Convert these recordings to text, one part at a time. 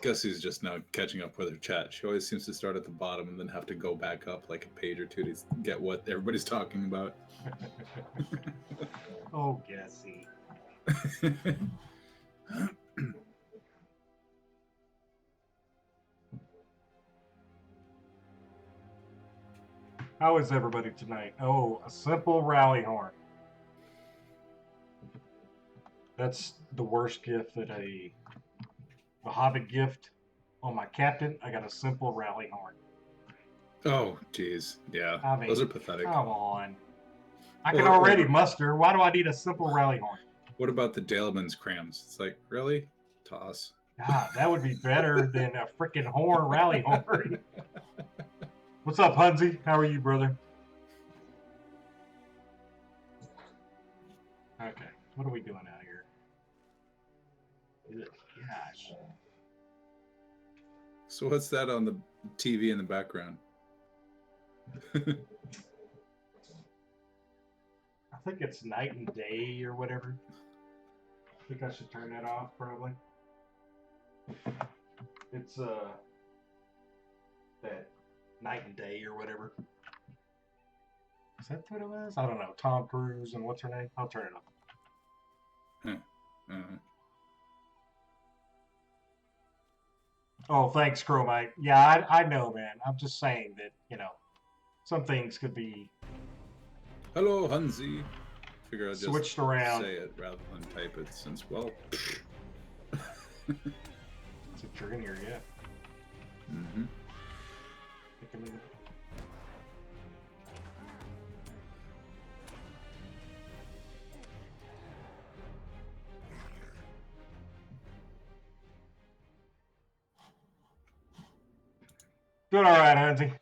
Guess he's just now catching up with her chat. She always seems to start at the bottom and then have to go back up like a page or two to get what everybody's talking about. Oh, Gussie. How is everybody tonight? Oh, a simple rally horn. That's the worst gift that a Hobbit gift on my captain. I got a simple rally horn. Oh, jeez. Yeah, I mean, those are pathetic. come on. I can already muster. Why do I need a simple rally horn? What about the Daleman's crams? It's like, really? Toss. God, that would be better than a freaking horn rally horn. What's up, Hunzy? How are you, brother? Okay, what are we doing out here? Gosh. So what's that on the TV in the background? I think it's night and day or whatever. I think I should turn that off, probably. It's that night and day or whatever. Is that what it was? I don't know. Tom Cruise and what's her name? I'll turn it off. Oh, thanks, Chromite. Yeah, I know, man. I'm just saying that, some things could be Hello, Hunzy. Figure I'll just switched around. say it rather than type it since, well... That's what you're in here, yeah. Mm-hmm. Doing all right, Hunzy.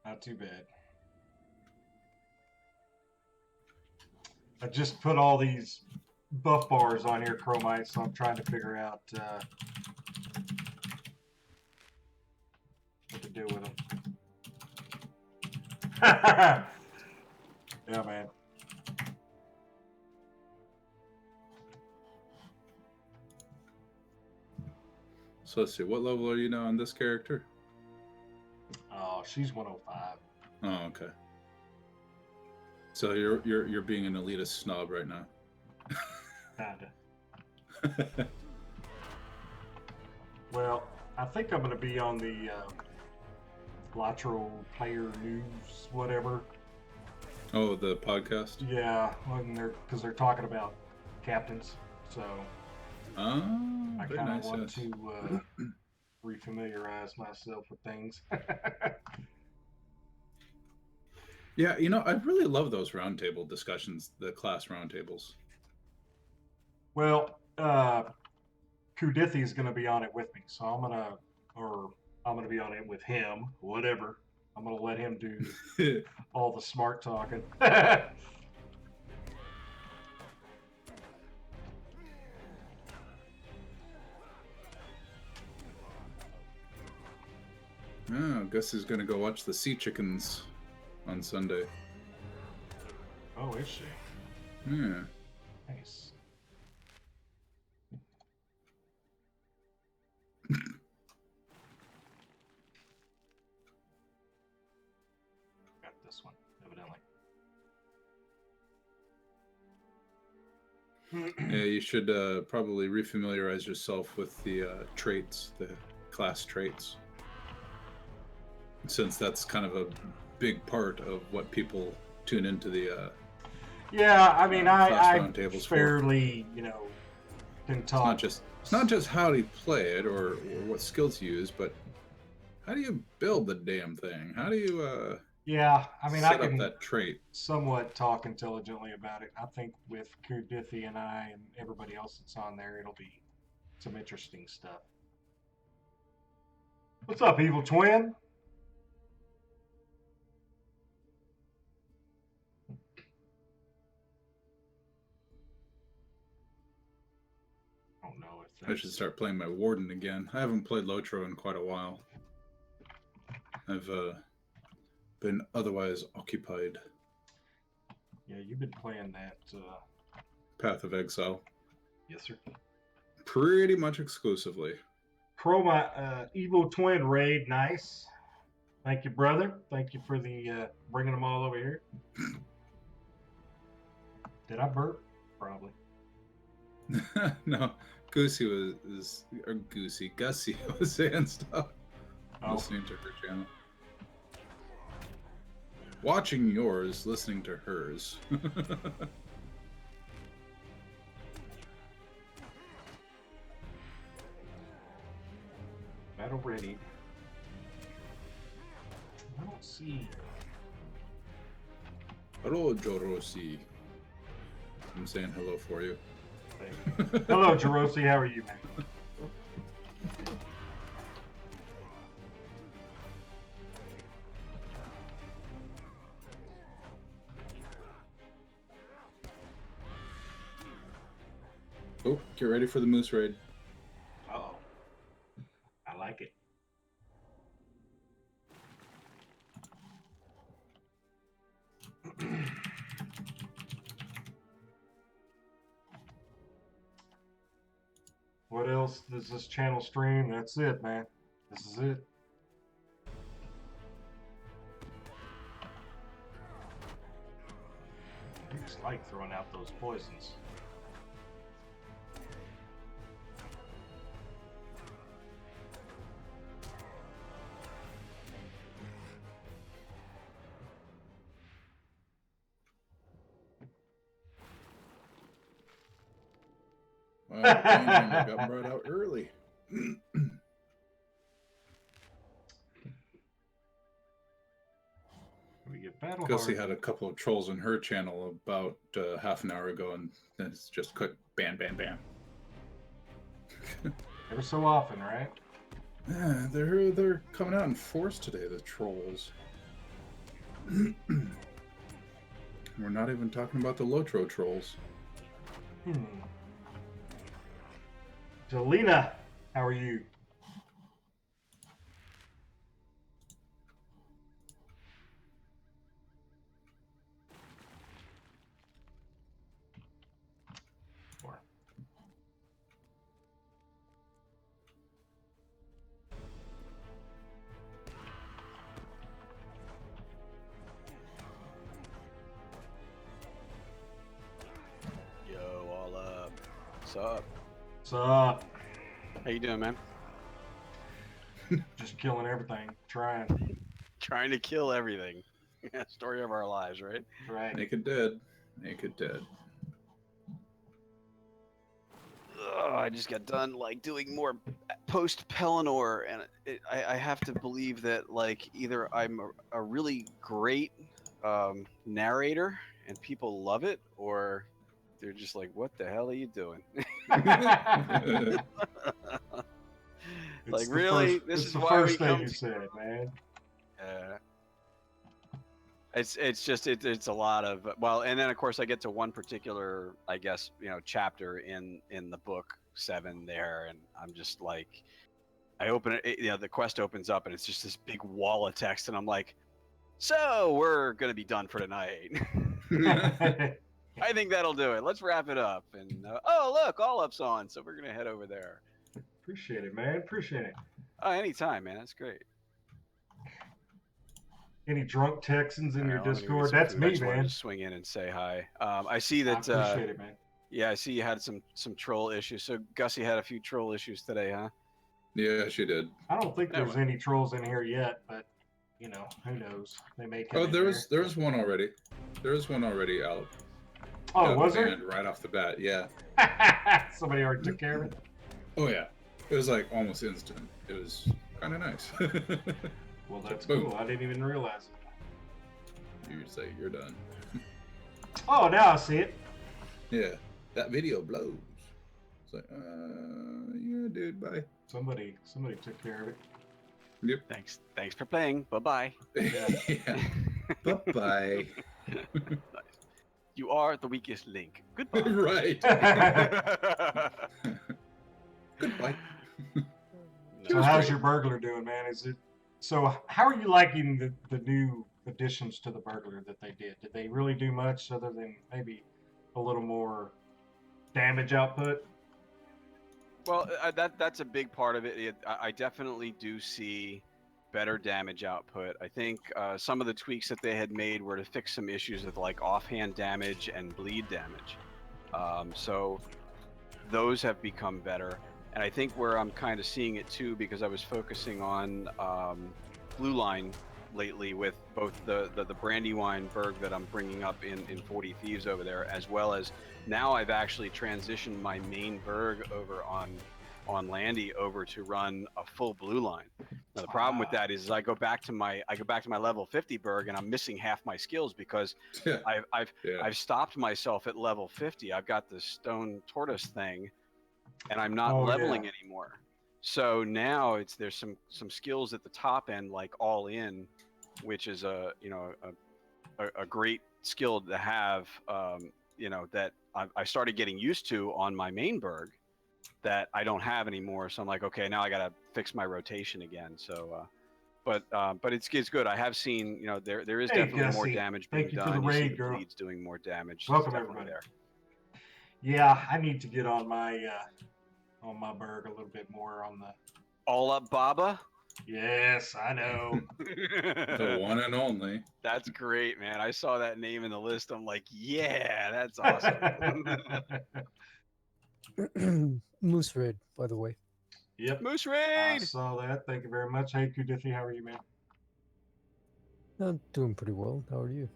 Not too bad. I just put all these buff bars on here, Chromite, so I'm trying to figure out what to do with them. Yeah, man. So let's see, what level are you now on this character? Oh, she's 105. Oh, okay. So you're being an elitist snob right now. Kinda. Well, I think I'm going to be on the LOTRO player news, whatever. Oh, the podcast? Yeah, because they're talking about captains, so I kind of want to refamiliarize myself with things. Yeah, I really love those roundtable discussions, the class roundtables. Well, Kudithi is going to be on it with me, so I'm gonna be on it with him, whatever. I'm gonna let him do all the smart talking. Oh, I guess he's gonna go watch the Sea Chickens on Sunday. Oh, is she? Yeah. Nice. Got this one, evidently. Yeah, you should probably refamiliarize yourself with the traits, the class traits, since that's kind of a big part of what people tune into the. Yeah, I mean, I fairly, can talk. It's not just how you play it or what skills you use, but how do you build the damn thing? How do you yeah, I mean, I can up that trait. Somewhat talk intelligently about it. I think with Kudithi and I and everybody else that's on there, it'll be some interesting stuff. What's up, Evil Twin? I don't know if I should start playing my Warden again. I haven't played LOTRO in quite a while. I've been otherwise occupied. Yeah, you've been playing that Path of Exile. Yes, sir. Pretty much exclusively. Chroma Evil Twin raid, nice. Thank you, brother. Thank you for the bringing them all over here. Did I burp? Probably. No, Gussie was saying stuff. Listening to her channel. Watching yours, listening to hers. Battle ready. I don't see. Hello, Jorosi. I'm saying hello for you. Hello, Jorosi. How are you, man? Oh, get ready for the moose raid. Uh-oh. I like it. What else does this channel stream? That's it, man. This is it. I just like throwing out those poisons. Well, I got brought out early. We get battle Gussie had a couple of trolls on her channel about half an hour ago, and it's just quick, bam, bam, bam. Every so often, right? Yeah, they're coming out in force today, the trolls. We're not even talking about the LOTRO trolls. Jelena, how are you? What's up? What's up? How you doing, man? Just killing everything. Trying. Trying to kill everything. Story of our lives, right? Right. Naked dead. Naked dead. I just got done doing more post Pelennor, and I have to believe that either I'm a really great narrator and people love it, or they're just like, "What the hell are you doing?" Really? This is why we come. It's the first thing you said, man. It's a lot of and then of course I get to one particular chapter in the book 7 there, and I'm just like, I open it, the quest opens up and it's just this big wall of text, and I'm like, so we're gonna be done for tonight. I think that'll do it. Let's wrap it up. And oh look, Allup's on, so we're gonna head over there. Appreciate it, man. Appreciate it. Oh, anytime, man. That's great. Any drunk Texans in your Discord? That's me, man. Wanted to swing in and say hi. I see that. I appreciate it, man. Yeah, I see you had some troll issues. So Gussie had a few troll issues today, huh? Yeah, she did. I don't think there's any trolls in here yet, but who knows? They may come. Oh, there was one already. There was one already out. Oh, was there? Right off the bat, yeah. Somebody already took care of it. Oh yeah, it was like almost instant. It was kind of nice. Well, that's cool. I didn't even realize it. You say you're done. Oh, now I see it. Yeah, that video blows. It's like, yeah, dude, bye. Somebody took care of it. Yep. Thanks for playing. Bye-bye. Yeah. Bye-bye. Nice. You are the weakest link. Goodbye. Right. Goodbye. So how's your burglar doing, man? So how are you liking the new additions to the burglar that they did? Did they really do much other than maybe a little more damage output? Well, that's a big part of it. I definitely do see better damage output. I think some of the tweaks that they had made were to fix some issues with like offhand damage and bleed damage. So those have become better. And I think where I'm kind of seeing it too, because I was focusing on blue line lately with both the Brandywine Berg that I'm bringing up in 40 Thieves over there, as well as now I've actually transitioned my main Berg over on Landy over to run a full blue line. Now the problem with that is I go back to my level 50 Berg and I'm missing half my skills because I've stopped myself at level 50. I've got the stone tortoise thing and I'm not leveling anymore. So now there's some skills at the top end like all in, which is a great skill to have, that I started getting used to on my main Berg that I don't have anymore. So I'm like, okay, now I got to fix my rotation again. So, but it's good. I have seen, there is definitely more damage being done. You see the bleeds doing more damage. Welcome everybody. There. Yeah, I need to get on my Berg a little bit more on the. All up Baba? Yes, I know. The one and only. That's great, man. I saw that name in the list. I'm like, yeah, that's awesome. Moose Raid, by the way. Yep. Moose Raid! I saw that. Thank you very much. Hey, Kudiffy, how are you, man? I'm doing pretty well. How are you?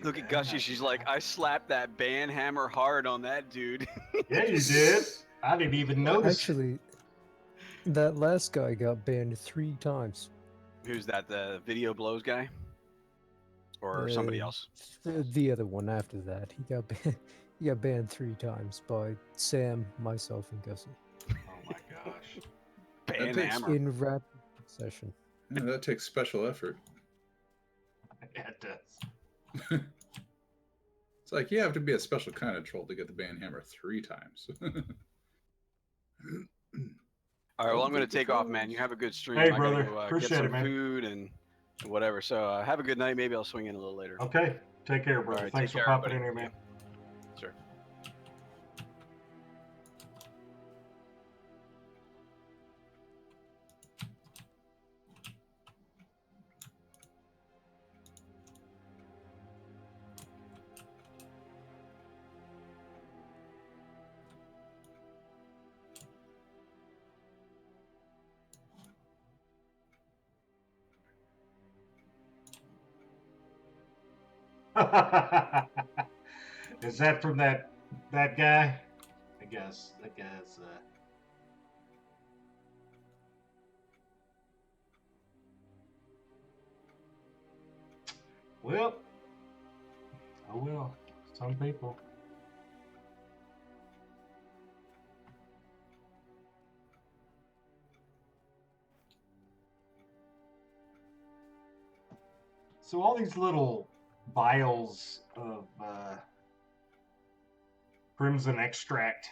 Look at Gushy. She's like, I slapped that band hammer hard on that dude. Yeah, you did. I didn't even notice. Actually, that last guy got banned 3 times. Who's that? The video blows guy? Or somebody else? The other one after that. He got banned 3 times by Sam, myself, and Gussie. Oh my gosh. Band hammer. In rapid succession. Yeah, that takes special effort. Yeah, it does. It's like you have to be a special kind of troll to get the band hammer 3 times. All right, well, I'm going to take off, man. You have a good stream. Hey, brother. Appreciate get some it, man. Food and whatever. So have a good night. Maybe I'll swing in a little later. Okay. Take care, brother. Right, Thanks for popping in here, man. Sure. Is that from that guy? I guess that guy's. Well, oh well. Some people. So all these little vials of crimson extract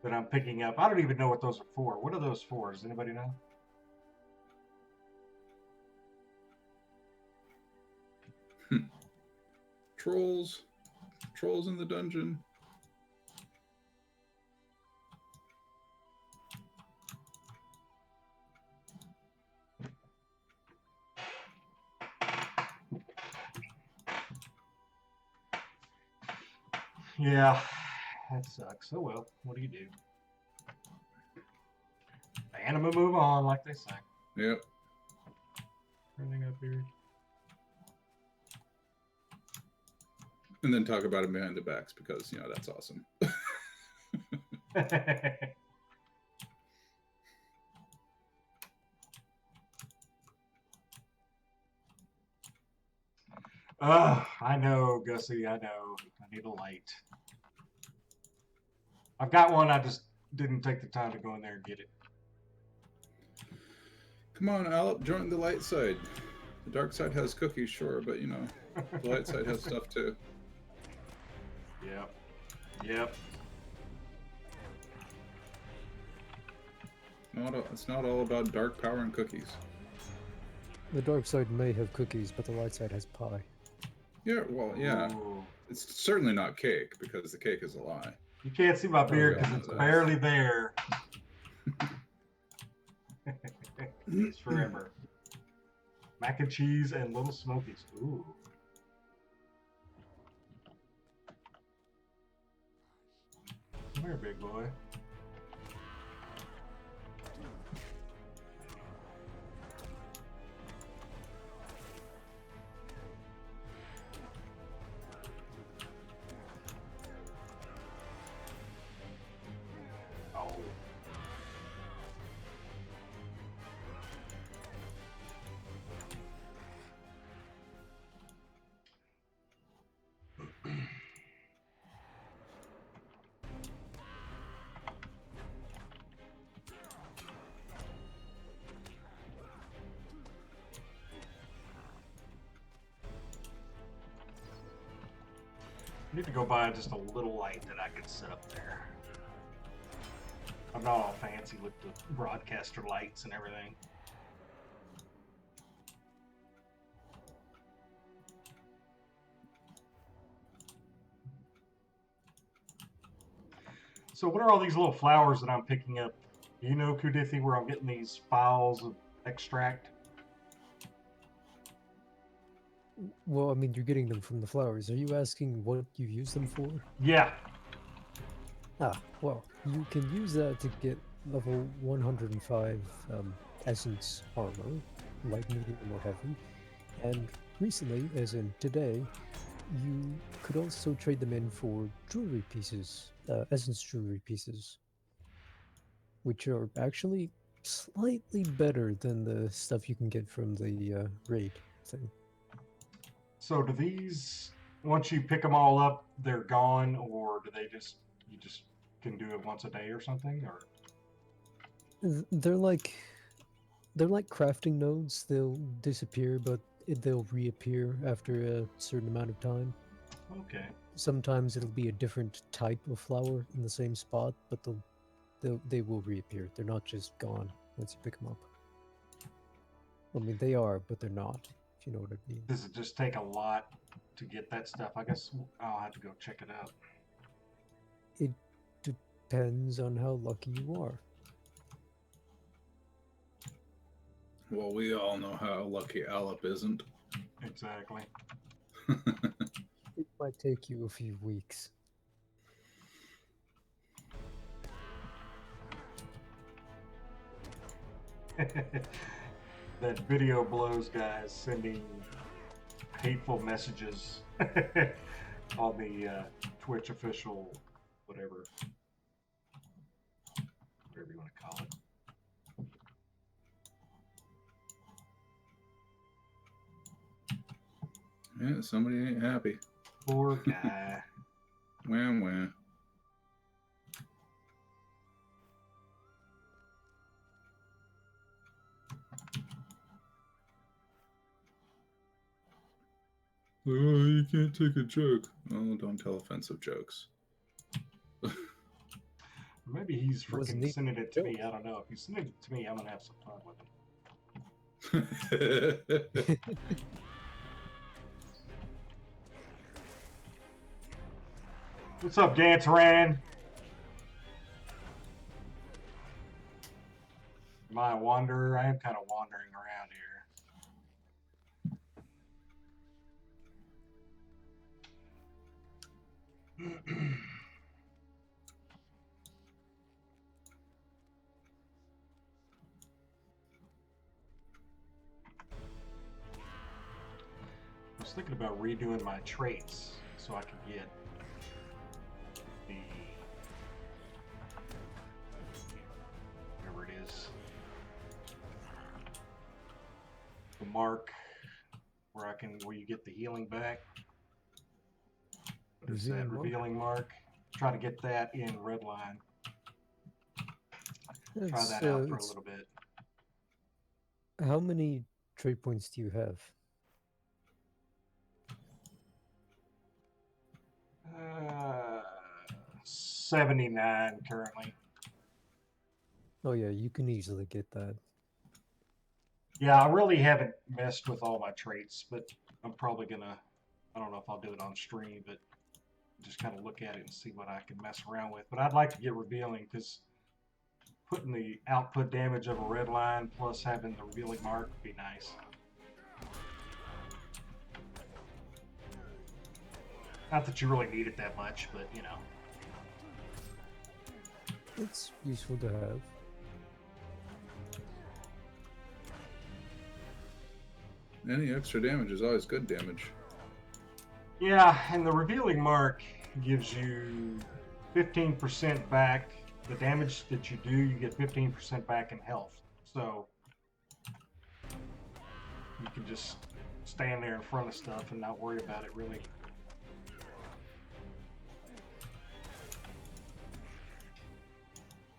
that I'm picking up, I don't even know what those are for. What are those for? Does anybody know? Trolls in the dungeon. Yeah, that sucks. Oh well, what do you do? Anima move on, like they say. Yep. Everything up here. And then talk about it behind the backs because, that's awesome. I know, Gussie, I know. I need a light. I've got one, I just didn't take the time to go in there and get it. Come on, Alep, join the light side. The dark side has cookies, sure, but, the light side has stuff too. Yep. It's not all about dark power and cookies. The dark side may have cookies, but the light side has pie. Yeah, well, yeah. Ooh. It's certainly not cake, because the cake is a lie. You can't see my beard because it's barely there. It's forever. Mac and cheese and little smokies. Ooh. Come here, big boy. Oh. I need to go buy just a little light that I could set up there. I'm not all fancy with the broadcaster lights and everything. So what are all these little flowers that I'm picking up? Do you know, Kudithi, where I'm getting these files of extract? Well, I mean, you're getting them from the flowers. Are you asking what you use them for? Yeah. Ah, well, you can use that to get level 105 essence armor, light, medium, or heavy. And recently, as in today, you could also trade them in for jewelry pieces, essence jewelry pieces, which are actually slightly better than the stuff you can get from the raid thing. So do these, once you pick them all up, they're gone, or do they just, you just can do it once a day or something, or? They're like crafting nodes. They'll disappear, but they'll reappear after a certain amount of time. Okay. Sometimes it'll be a different type of flower in the same spot, but they will reappear. They're not just gone once you pick them up. I mean, they are, but they're not, if you know what I mean. Does it just take a lot to get that stuff? I guess I'll have to go check it out. It depends on how lucky you are. Well, we all know how lucky Allup isn't. Exactly. It might take you a few weeks. That video blows, guys, sending hateful messages on the Twitch official, whatever you want to call it. Yeah, somebody ain't happy. Poor guy. Wham wham. Oh, you can't take a joke. Oh, don't tell offensive jokes. Maybe he's freaking sending it to me. I don't know. If he's sending it to me, I'm going to have some fun with him. What's up, Gantaran? Am I a wanderer? I am kind of wandering around here. I was thinking about redoing my traits so I could get the whatever it is, the mark where you get the healing back. What is that? Revealing mark. Try to get that in Redline. Try that out for a little bit. How many trait points do you have? 79 currently. Oh yeah, you can easily get that. Yeah, I really haven't messed with all my traits, but I'm probably gonna, I don't know if I'll do it on stream, but just kind of look at it and see what I can mess around with. But I'd like to get revealing, because putting the output damage of a red line plus having the revealing mark would be nice. Not that you really need it that much, but you know. It's useful to have. Any extra damage is always good damage. Yeah, and the revealing mark gives you 15% back. The damage that you do, you get 15% back in health. So you can just stand there in front of stuff and not worry about it, really.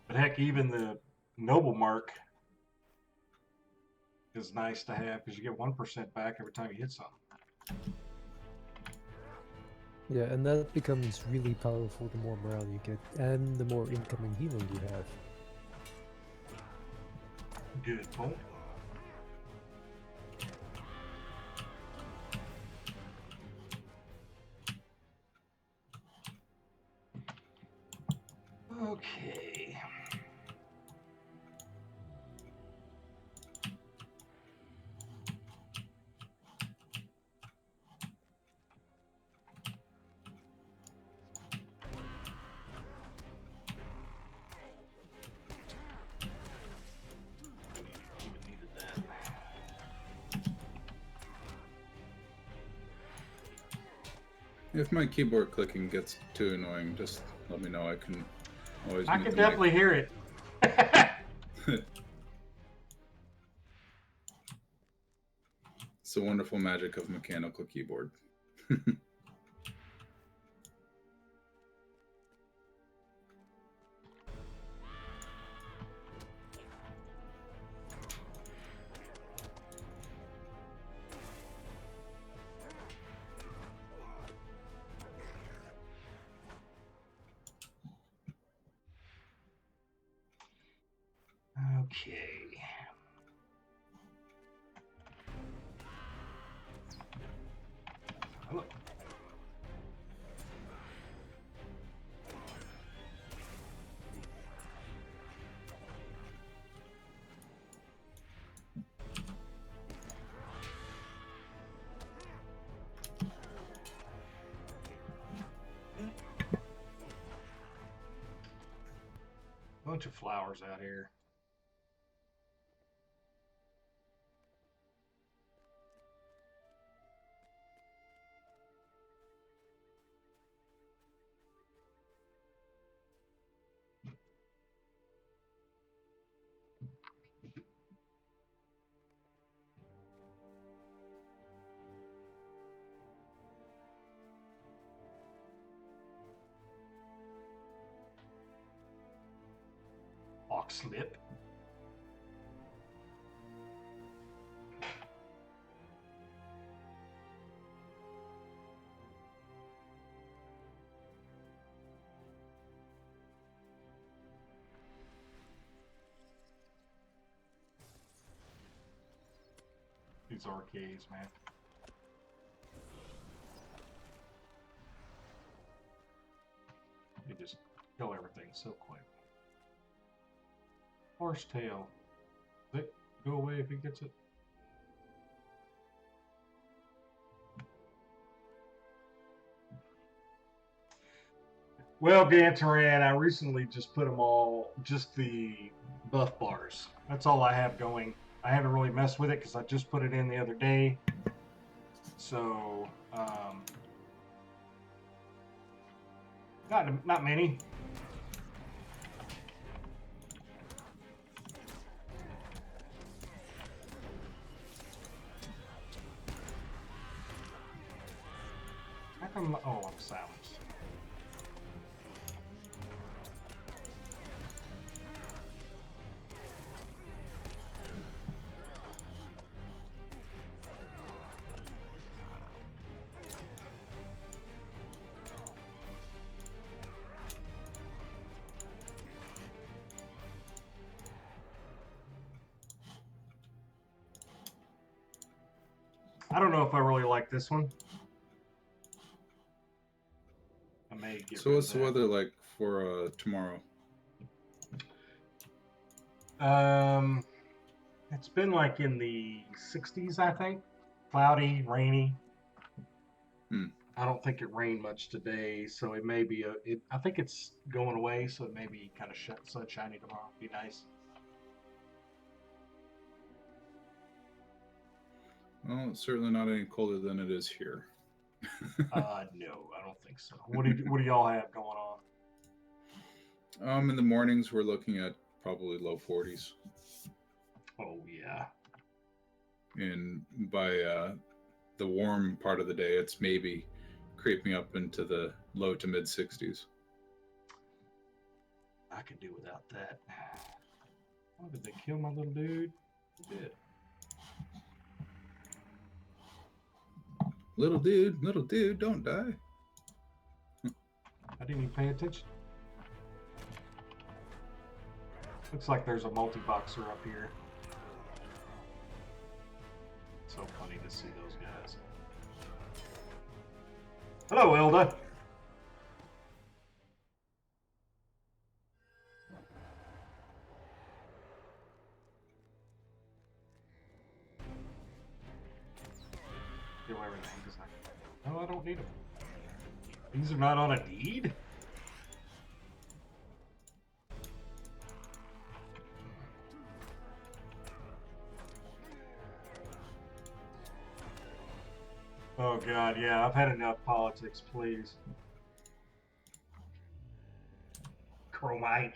But heck, even the noble mark is nice to have, because you get 1% back every time you hit something. Yeah, and that becomes really powerful the more morale you get, and the more incoming healing you have. Good point. Okay. Needed that. If my keyboard clicking gets too annoying, just let me know. I can always. I mute can the mic. definitely hear it. It's the wonderful magic of mechanical keyboard. Okay. Look. Bunch of flowers out here. Oxlip. These arcades, man. They just kill everything so quick. Horsetail. Does it go away if he gets it? Well, Gantaran, I recently just put them all, just the buff bars. That's all I have going. I haven't really messed with it because I just put it in the other day. So, not many. How come? Oh, I'm silenced. I don't know if I really like this one. I get So rid what's of the that. weather like for tomorrow? It's been like in the 60s, I think. Cloudy, rainy. Hmm. I don't think it rained much today, so it may be I think it's going away, so it may be kind of sunshiny tomorrow. Be nice. Well, it's certainly not any colder than it is here. No, I don't think so. What do y'all have going on? In the mornings we're looking at probably low 40s, Oh yeah. and by the warm part of the day, it's maybe creeping up into the low to mid 60s. I could do without that. Oh, did they kill my little dude? They did. Little dude, don't die. I didn't even pay attention. Looks like there's a multi-boxer up here. So funny to see those guys. Hello, Elda. Kill everything. No, I don't need them. These are not on a deed? Oh God, yeah, I've had enough politics, please. Chromite.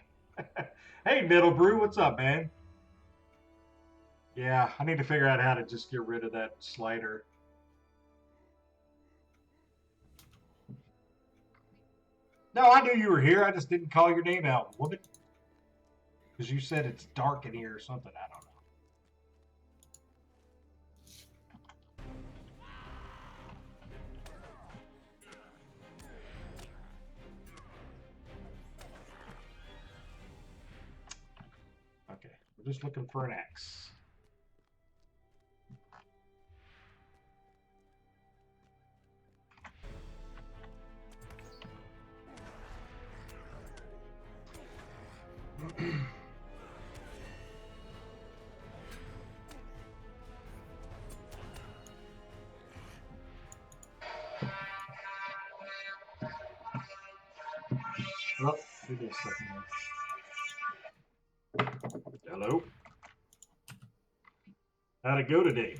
Hey, Middlebrew, what's up, man? Yeah, I need to figure out how to just get rid of that slider. No, I knew you were here. I just didn't call your name out, woman. Because you said it's dark in here or something. I don't know. Okay, we're just looking for an axe. Oh, give me a second here. Hello? How'd it go today?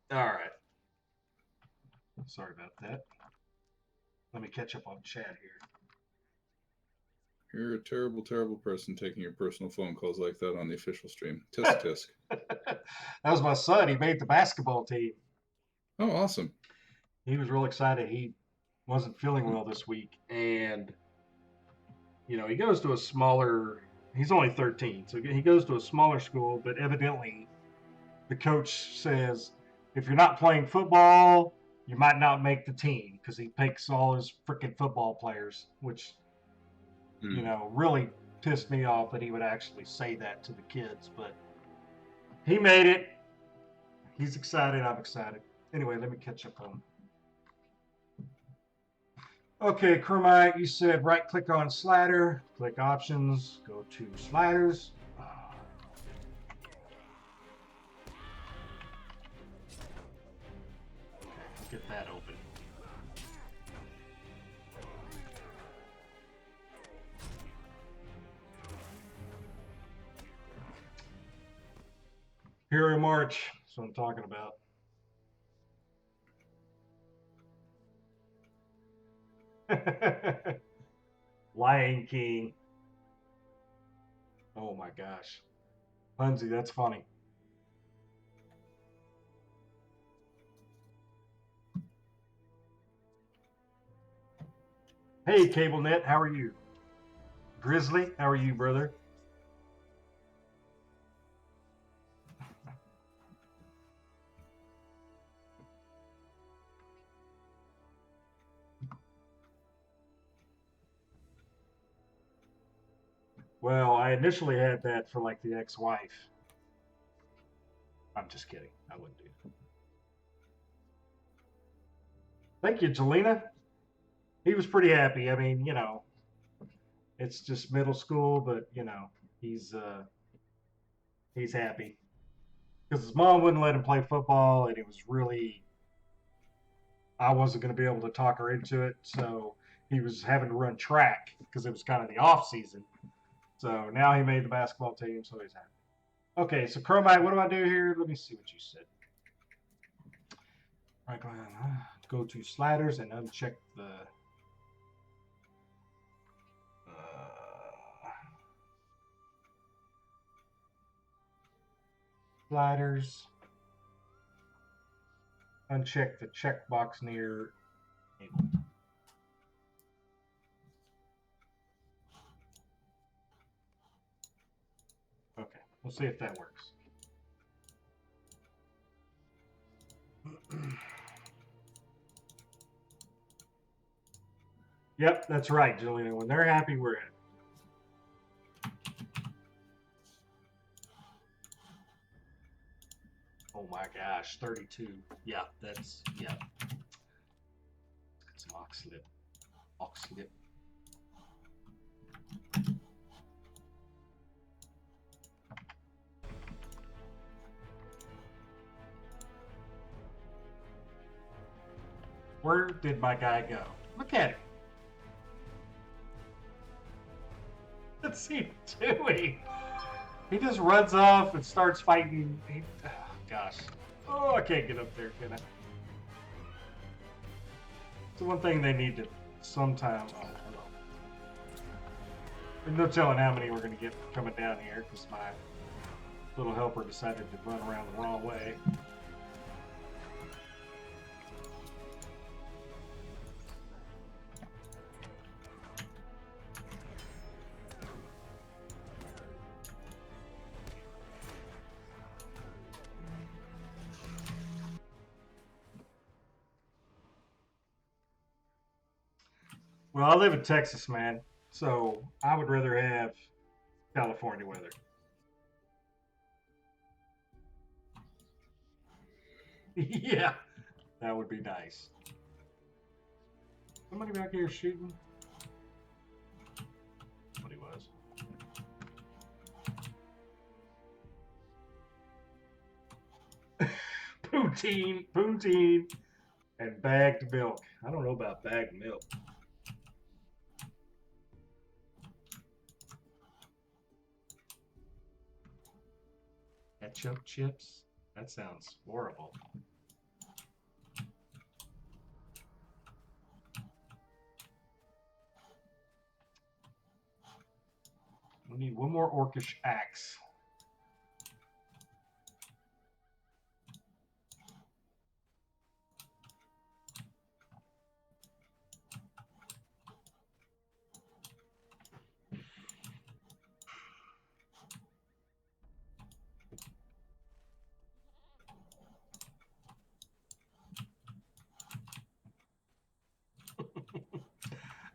All right. Sorry about that. Let me catch up on chat here. You're a terrible, terrible person taking your personal phone calls like that on the official stream. Tisk tisk. That was my son. He made the basketball team. Oh, awesome. He was real excited. He wasn't feeling well this week. And, he goes to a smaller, he's only 13. So he goes to a smaller school, but evidently the coach says, if you're not playing football, you might not make the team because he picks all his freaking football players, which, really pissed me off that he would actually say that to the kids. But he made it. He's excited. I'm excited. Anyway, let me catch up on. Okay, Kermite, you said right click on slider, click options, go to sliders. Okay, get that open. Hero March, that's what I'm talking about. Lion King. Oh my gosh. Hunzi, that's funny. Hey, CableNet, how are you? Grizzly, how are you, brother? Well, I initially had that for like the ex-wife. I'm just kidding. I wouldn't do it. Thank you, Jelena. He was pretty happy. I mean, it's just middle school, but he's happy because his mom wouldn't let him play football, and it was really I wasn't going to be able to talk her into it, so he was having to run track because it was kind of the off season. So now he made the basketball team, so he's happy. Okay, so Chromite, what do I do here? Let me see what you said. All right, go to sliders and uncheck the sliders. Uncheck the checkbox near enable. Okay, we'll see if that works. Yep, that's right, Julian. When they're happy, we're happy. Oh my gosh, 32. Yeah, that's, yeah. Let's get some oxlip. Oxlip. Where did my guy go? Look at him. What's he doing? He just runs off and starts fighting. Oh, gosh. Oh, I can't get up there, can I? It's the one thing they need to sometime. Oh, hello. There's no telling how many we're going to get coming down here because my little helper decided to run around the wrong way. Well, I live in Texas, man, so I would rather have California weather. Yeah, that would be nice. Somebody back here shooting? What he was. Poutine, and bagged milk. I don't know about bagged milk. Ketchup chips? That sounds horrible. one more orcish axe.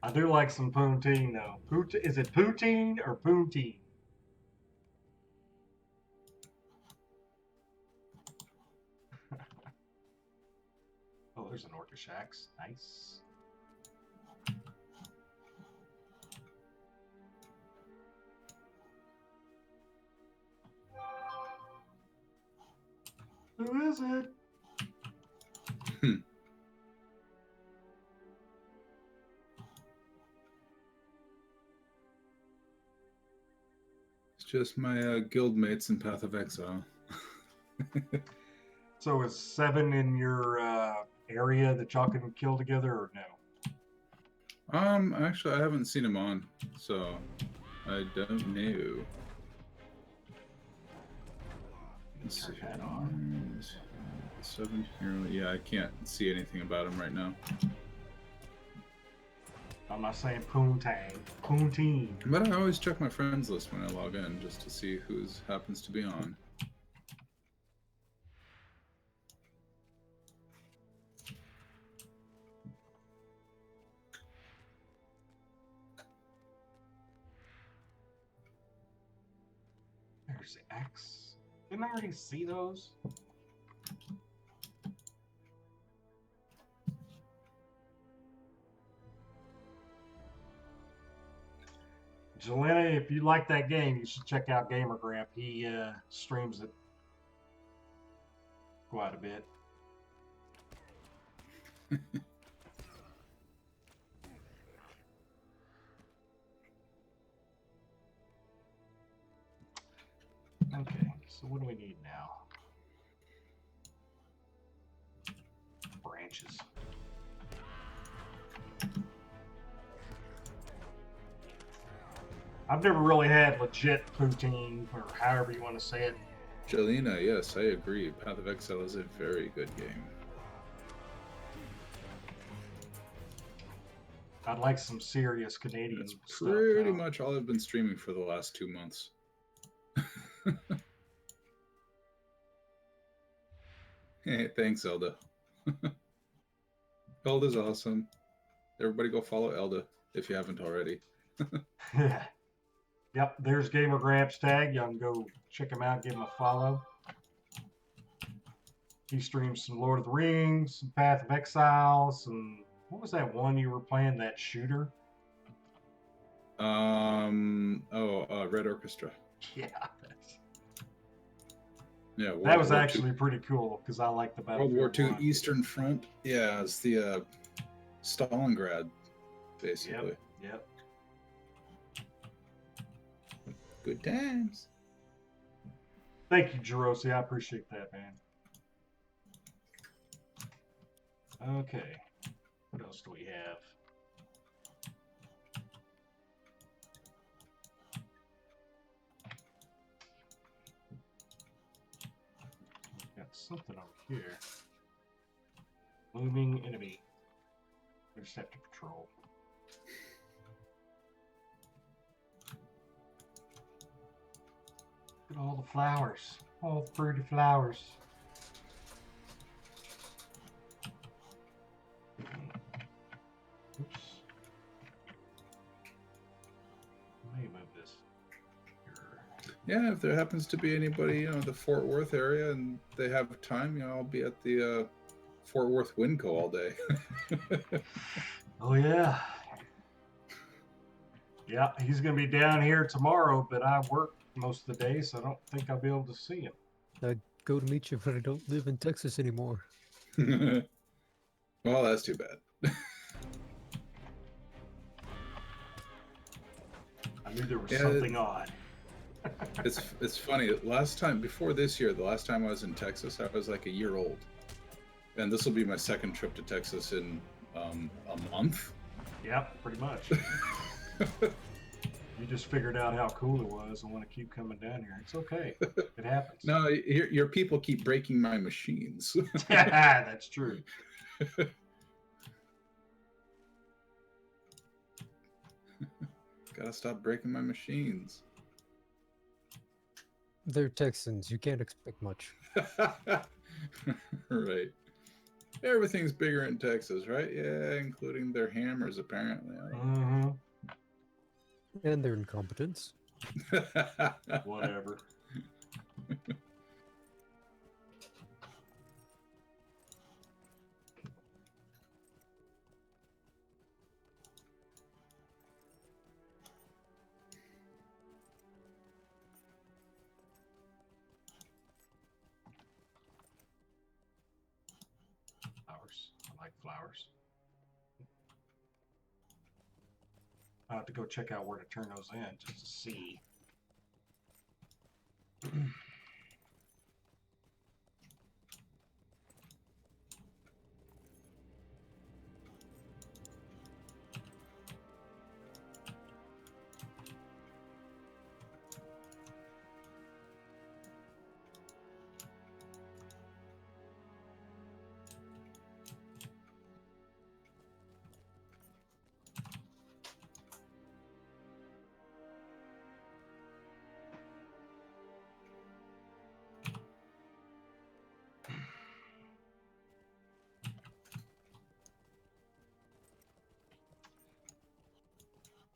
I do like some poutine though. Is it poutine or poutine? Oh, there's an orcish axe. Nice. Who is it? It's just my guild mates in Path of Exile. So is 7 in your area that y'all can kill together, or no? Actually, I haven't seen him on, so I don't know. Let's see. Turn that on. 7 hero. Yeah, I can't see anything about him right now. I'm not saying poontang. Poutine. But I always check my friends list when I log in just to see who happens to be on. There's the axe. Didn't I already see those? Jelena, if you like that game, you should check out Gamer Gramp. He streams it quite a bit. Okay, so what do we need now? Branches. I've never really had legit poutine, or however you want to say it. Jelena, yes, I agree. Path of Exile is a very good game. I'd like some serious Canadian That's stuff. pretty though. much all I've been streaming for the last 2 months. Hey, thanks, Elda. Elda's awesome. Everybody go follow Elda if you haven't already. Yep, there's Gamer Gramps tag. Y'all can go check him out, give him a follow. He streams some Lord of the Rings, some Path of Exile, some... What was that one you were playing, that shooter? Red Orchestra. Yeah. Yeah, That was War actually II. pretty cool, because I like the World Battlefield War II 1. Eastern Front. Yeah, it's the Stalingrad, basically. Yep. Good times. Thank you, Jerosi. I appreciate that, man. Okay. What else do we have? Got something over here. Looming enemy. Interceptor patrol. Look at all the flowers. All the pretty flowers. Oops. Let me move this. Here. Yeah, if there happens to be anybody, the Fort Worth area, and they have time, I'll be at the Fort Worth Winco all day. Oh yeah. Yeah, he's gonna be down here tomorrow, but I work most of the day, so I don't think I'll be able to see him. I'd go to meet you, but I don't live in Texas anymore. Well, that's too bad. I knew there was Yeah, something odd. It's funny. Last time, before this year, the last time I was in Texas, I was like a year old, and this will be my second trip to Texas in a month. Yep, pretty much. You just figured out how cool it was and want to keep coming down here. It's okay. It happens. No, your people keep breaking my machines. That's true. Gotta stop breaking my machines. They're Texans. You can't expect much. Right. Everything's bigger in Texas, right? Yeah, including their hammers, apparently. Mm-hmm. And their incompetence. Whatever. Flowers. I like flowers. I have to go check out where to turn those in just to see.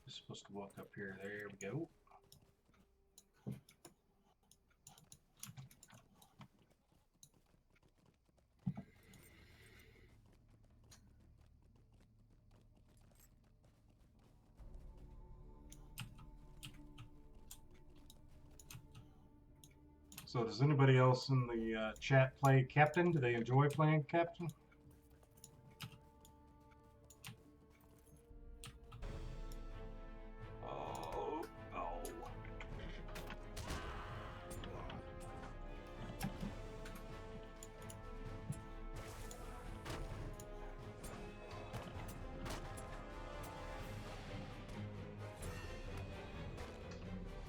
Just supposed to walk up here. There we go. So does anybody else in the chat play Captain? Do they enjoy playing Captain? Oh.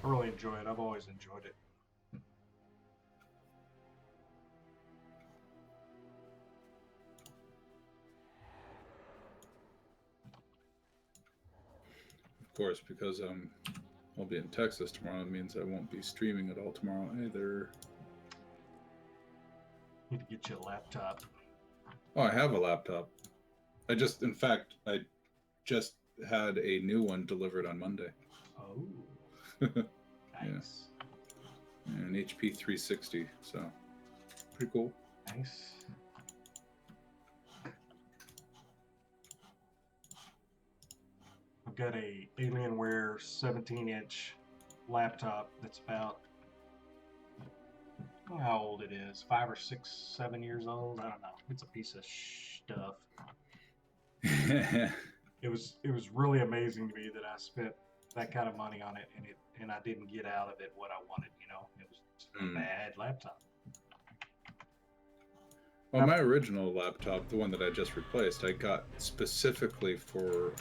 I really enjoy it. I've always enjoyed it. Of course, because I'll be in Texas tomorrow. It means I won't be streaming at all tomorrow either. Need to get you a laptop. Oh, I have a laptop. In fact, I just had a new one delivered on Monday. Oh. Nice. An HP 360, so pretty cool. Nice. I've got a Alienware 17-inch laptop that's about, I don't know how old it is, 5 or 6, 7 years old. I don't know. It's a piece of stuff. It was really amazing to me that I spent that kind of money on it, and I didn't get out of it what I wanted. You know, it was just a bad laptop. Well, my original laptop, the one that I just replaced, I got specifically for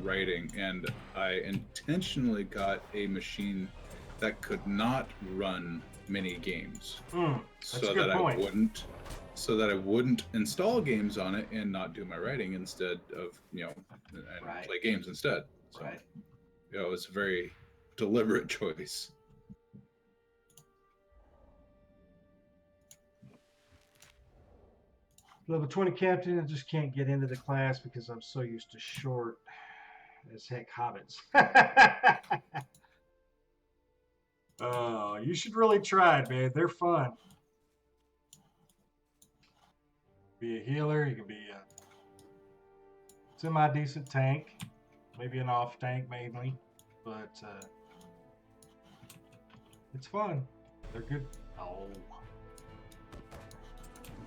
writing, and I intentionally got a machine that could not run many games, so that I wouldn't install games on it and not do my writing instead of play games instead. So it was a very deliberate choice. Level 20 Captain, I just can't get into the class because I'm so used to short as heck hobbits. Oh, you should really try it, man. They're fun. Be a healer, you can be a semi-decent tank, maybe an off tank mainly, but it's fun. They're good. Oh.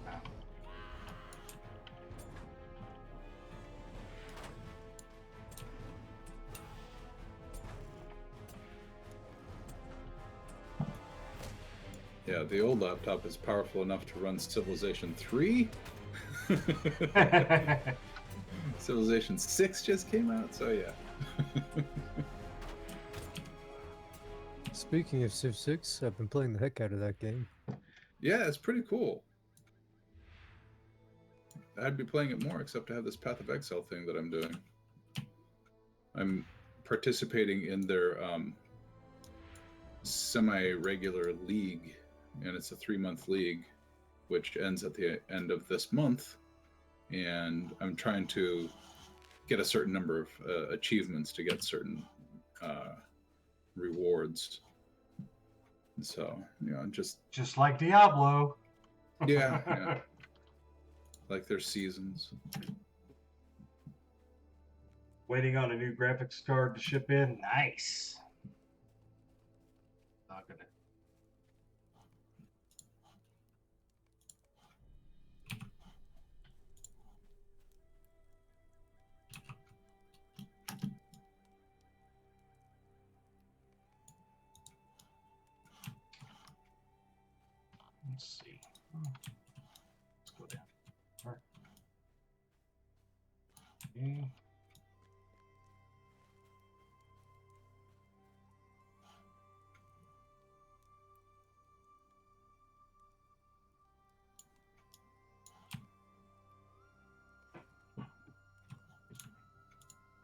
Wow. Yeah, the old laptop is powerful enough to run Civilization 3. Civilization 6 just came out, so yeah. Speaking of Civ 6, I've been playing the heck out of that game. Yeah, it's pretty cool. I'd be playing it more, except I have this Path of Exile thing that I'm doing. I'm participating in their semi-regular league, and it's a 3-month league, which ends at the end of this month. And I'm trying to get a certain number of achievements to get certain rewards. So, just like Diablo. yeah. Like their seasons. Waiting on a new graphics card to ship in. Nice. Not gonna. Let's see. Let's go down. All right. Okay.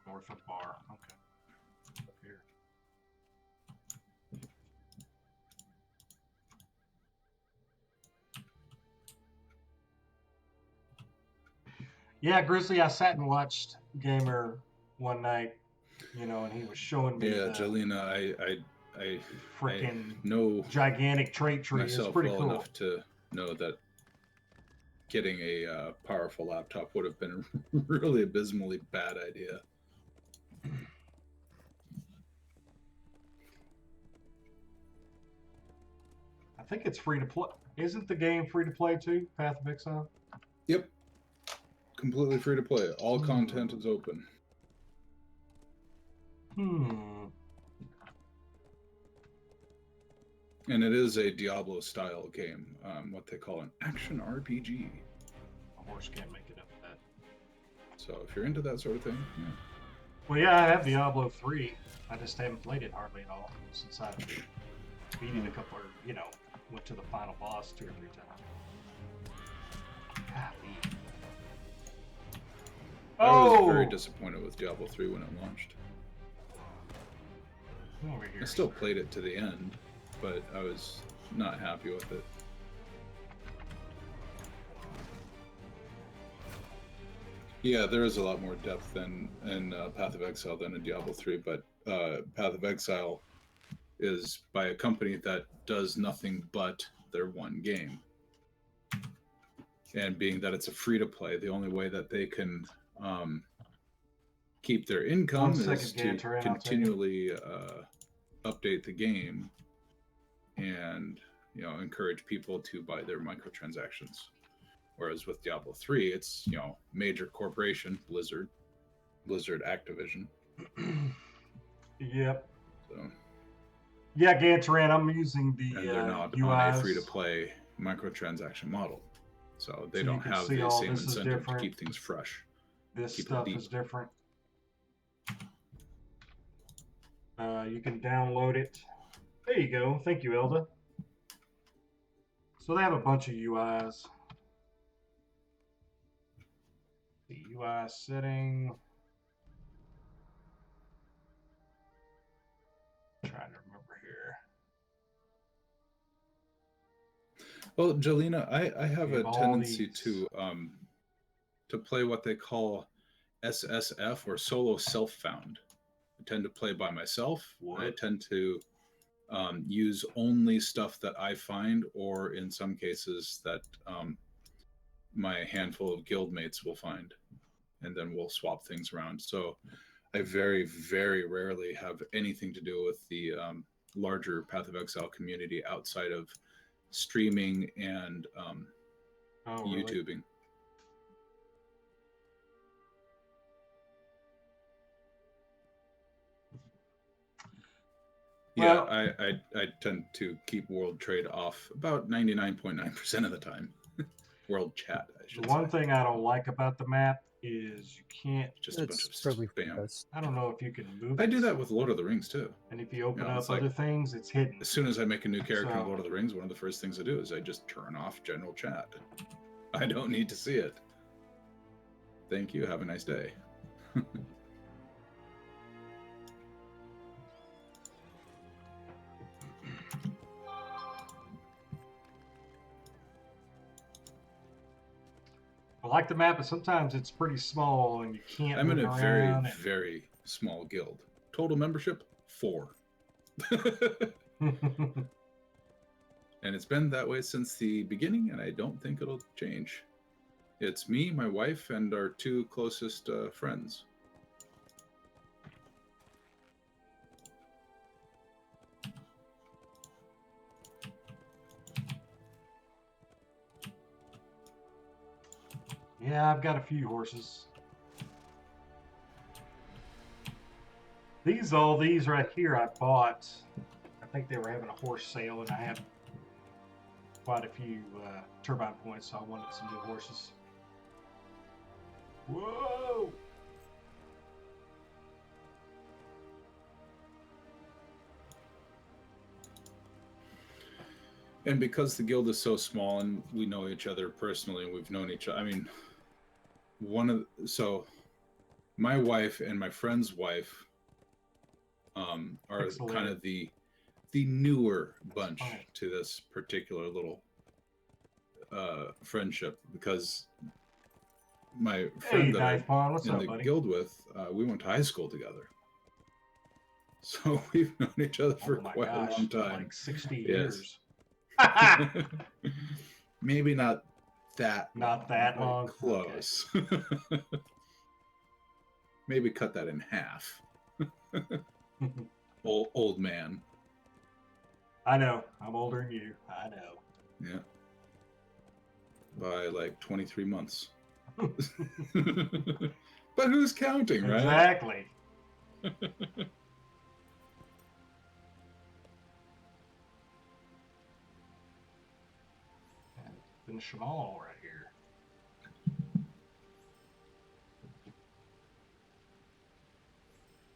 North of bar. Okay. Up here. Yeah, Grizzly, I sat and watched Gamer one night, and he was showing me Yeah, the Jelena, I freaking know gigantic trait tree. It's myself pretty well cool. enough to know that getting a powerful laptop would have been a really abysmally bad idea. I think it's free to play. Isn't the game free to play too? Path of Exile? Yep. Completely free to play. All content is open. And it is a Diablo style game, what they call an action RPG. A horse can't make it up with that. So if you're into that sort of thing, yeah. Well, yeah, I have Diablo 3. I just haven't played it hardly at all since I beat it a couple, went to the final boss 2 or 3 times. Golly. I was very disappointed with Diablo 3 when it launched. Over here. I still played it to the end, but I was not happy with it. Yeah, there is a lot more depth in Path of Exile than in Diablo 3, but Path of Exile is by a company that does nothing but their one game. And being that it's a free-to-play, the only way that they can keep their income is to continually update the game and encourage people to buy their microtransactions. Whereas with Diablo 3, it's major corporation, Blizzard Activision. Yep. So yeah, Gantaran, I'm using the and they're not UIs. on a free-to-play microtransaction model, so they don't have the same incentive to keep things fresh. This stuff is different. You can download it. There you go. Thank you, Elda. So they have a bunch of UIs. The UI setting. I'm trying to remember here. Well, Jelena, I have a tendency to play what they call SSF or solo self-found. I tend to play by myself. I tend to use only stuff that I find, or in some cases that my handful of guildmates will find, and then we'll swap things around. So I very, very rarely have anything to do with the larger Path of Exile community outside of streaming and YouTubing. Really? Yeah, I tend to keep world trade off about 99.9% of the time. World chat, I should The one say. thing I don't like about the map is you can't. Just a bunch It's of probably for the spam. best. I don't know if you can move I it. do that with Lord of the Rings too. And if you open You know, it's up other like- things, it's hidden. As soon as I make a new character in So- Lord of the Rings, one of the first things I do is I just turn off general chat. I don't need to see it. Thank you. Have a nice day. I like the map, but sometimes it's pretty small and you can't I'm in move a very, around. very small guild. Total membership, 4. And... And it's been that way since the beginning, and I don't think it'll change. It's me, my wife, and our 2 closest friends. yeah, I've got a few horses. All these right here I bought. I think they were having a horse sale, and I have quite a few turbine points, so I wanted some new horses. Whoa! And because the guild is so small and we know each other personally, and we've known each other, I mean, so my wife and my friend's wife are Excellent. kind of the newer bunch Fine. to this particular little friendship, because my Hey, friend that Knife Pond, what's I'm in up, the buddy? guild with, we went to high school together. So we've known each other for Oh my quite gosh, a long time. like 60 Yes. years. Maybe not that Not that but long? close. Maybe cut that in half. Old man. I know. I'm older than you. I know. Yeah. By like 23 months. But who's counting, right? Exactly. Finish them all right here.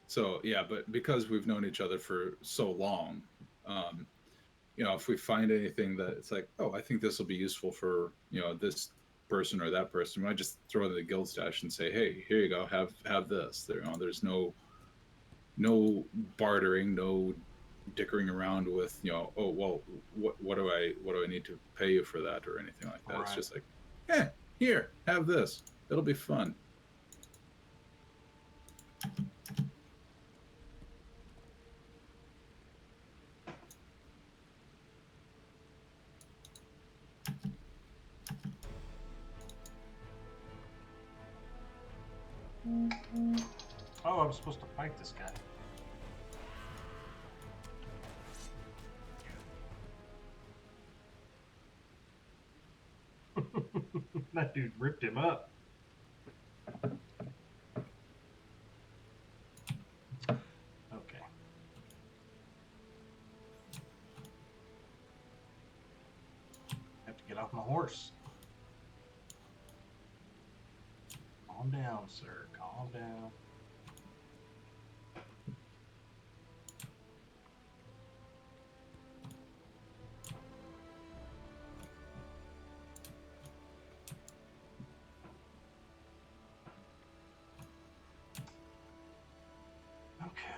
So yeah, but because we've known each other for so long, you know, if we find anything that it's like, oh, I think this will be useful for, you know, this person or that person, I just throw it in the guild stash and say, hey, here you go, have this. There, you know, there's no bartering, no dickering around with, you know, oh well, what do I need to pay you for that or anything like that. Right. It's just like, here, have this. It'll be fun. Oh, I'm supposed to fight this guy. That dude ripped him up. Okay. Have to get off my horse. Calm down, sir. Calm down. Okay.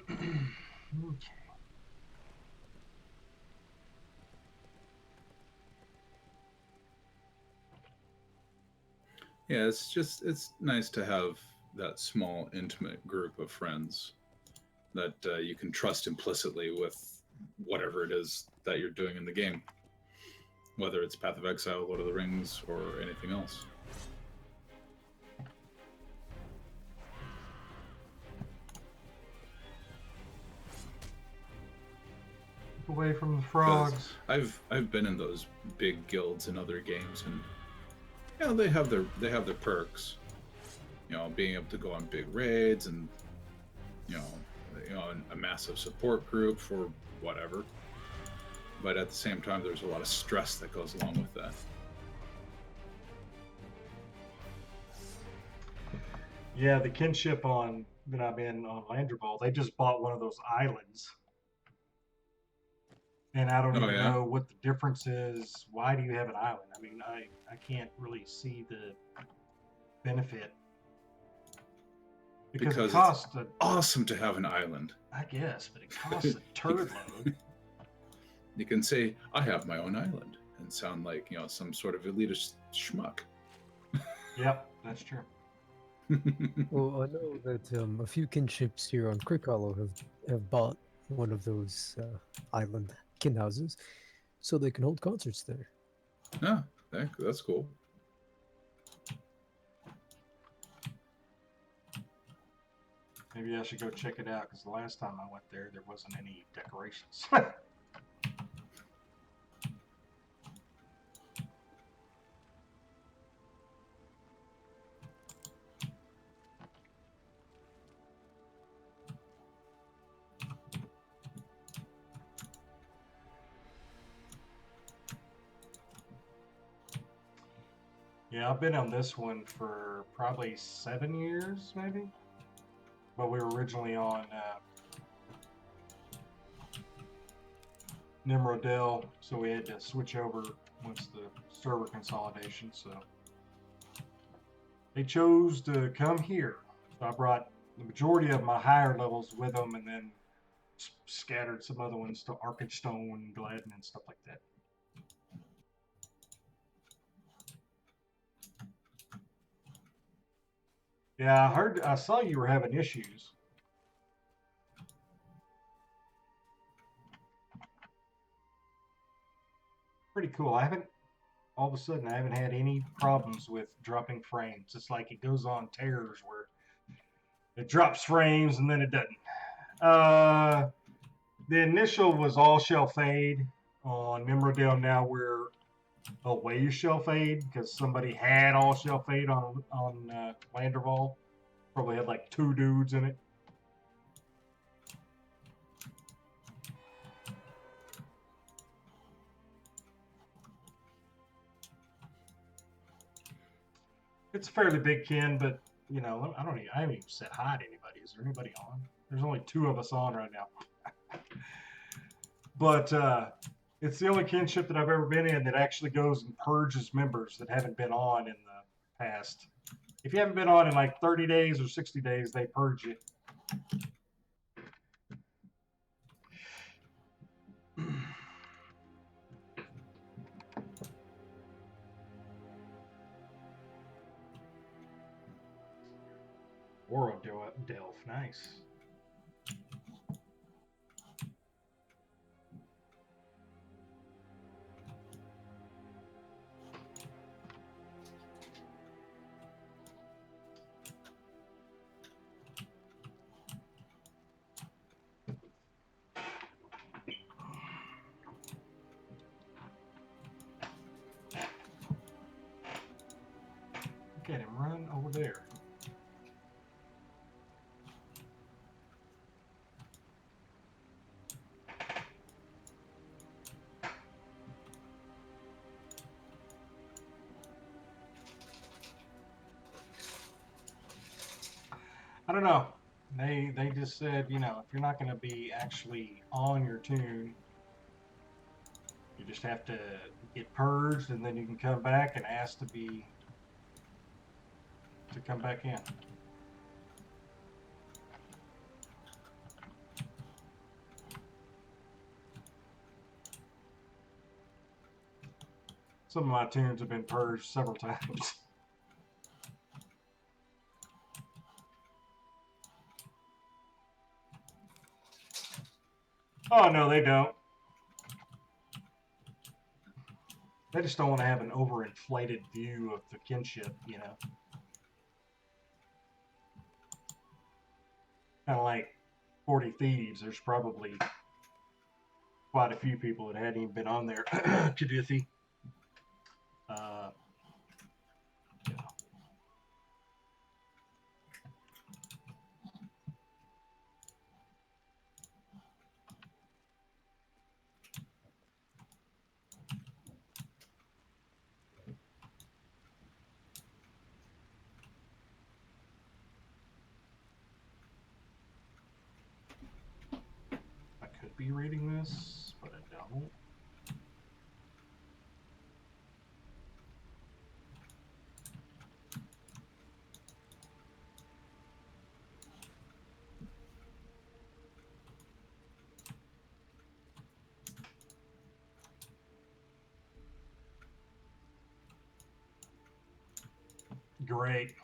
Okay. Yeah, it's nice to have that small, intimate group of friends that you can trust implicitly with whatever it is that you're doing in the game, whether it's Path of Exile, Lord of the Rings, or anything else. away from the 'Cause frogs. I've been in those big guilds in other games, and they have their perks. Being able to go on big raids and you know a massive support group for whatever. But at the same time, there's a lot of stress that goes along with that. Yeah, the kinship on that I'm in on Landreval, they just bought one of those islands. And I don't Oh even yeah, know what the difference is. Why do you have an island? I mean, I can't really see the benefit. Because it because it's costs awesome to have an island. I guess, but it costs a turd load. You can say, "I have my own island," and sound like some sort of elitist schmuck. Yep, that's true. Well, I know that a few kinships here on Crick Hollow have bought one of those island kin houses, so they can hold concerts there. Yeah, that's cool. Maybe I should go check it out because the last time I went there wasn't any decorations. Yeah, I've been on this one for probably 7 years, maybe. But we were originally on Nimrodel, so we had to switch over once the server consolidation. So they chose to come here. So I brought the majority of my higher levels with them, and then scattered some other ones to Arkenstone and Gladden and stuff like that. Yeah, I saw you were having issues. Pretty cool. All of a sudden, I haven't had any problems with dropping frames. It's like it goes on tears where it drops frames and then it doesn't. The initial was all shell fade. On Nimrodale now we're away shell fade because somebody had all shell fade on Landerval. Probably had like 2 dudes in it. It's a fairly big kin, but I haven't even said hi to anybody. Is there anybody on? There's only 2 of us on right now. But it's the only kinship that I've ever been in that actually goes and purges members that haven't been on in the past. If you haven't been on in like 30 days or 60 days, they purge you. Oro Delph, nice. Look at him run over there. I don't know. They just said, if you're not going to be actually on your tune, you just have to get purged, and then you can come back and ask to come back in. Some of my tunes have been purged several times. Oh, no, they don't. They just don't want to have an overinflated view of the kinship, Kind of like 40 Thieves. There's probably quite a few people that hadn't even been on there. Judithy. Yeah. I could be reading this, but I don't. Great.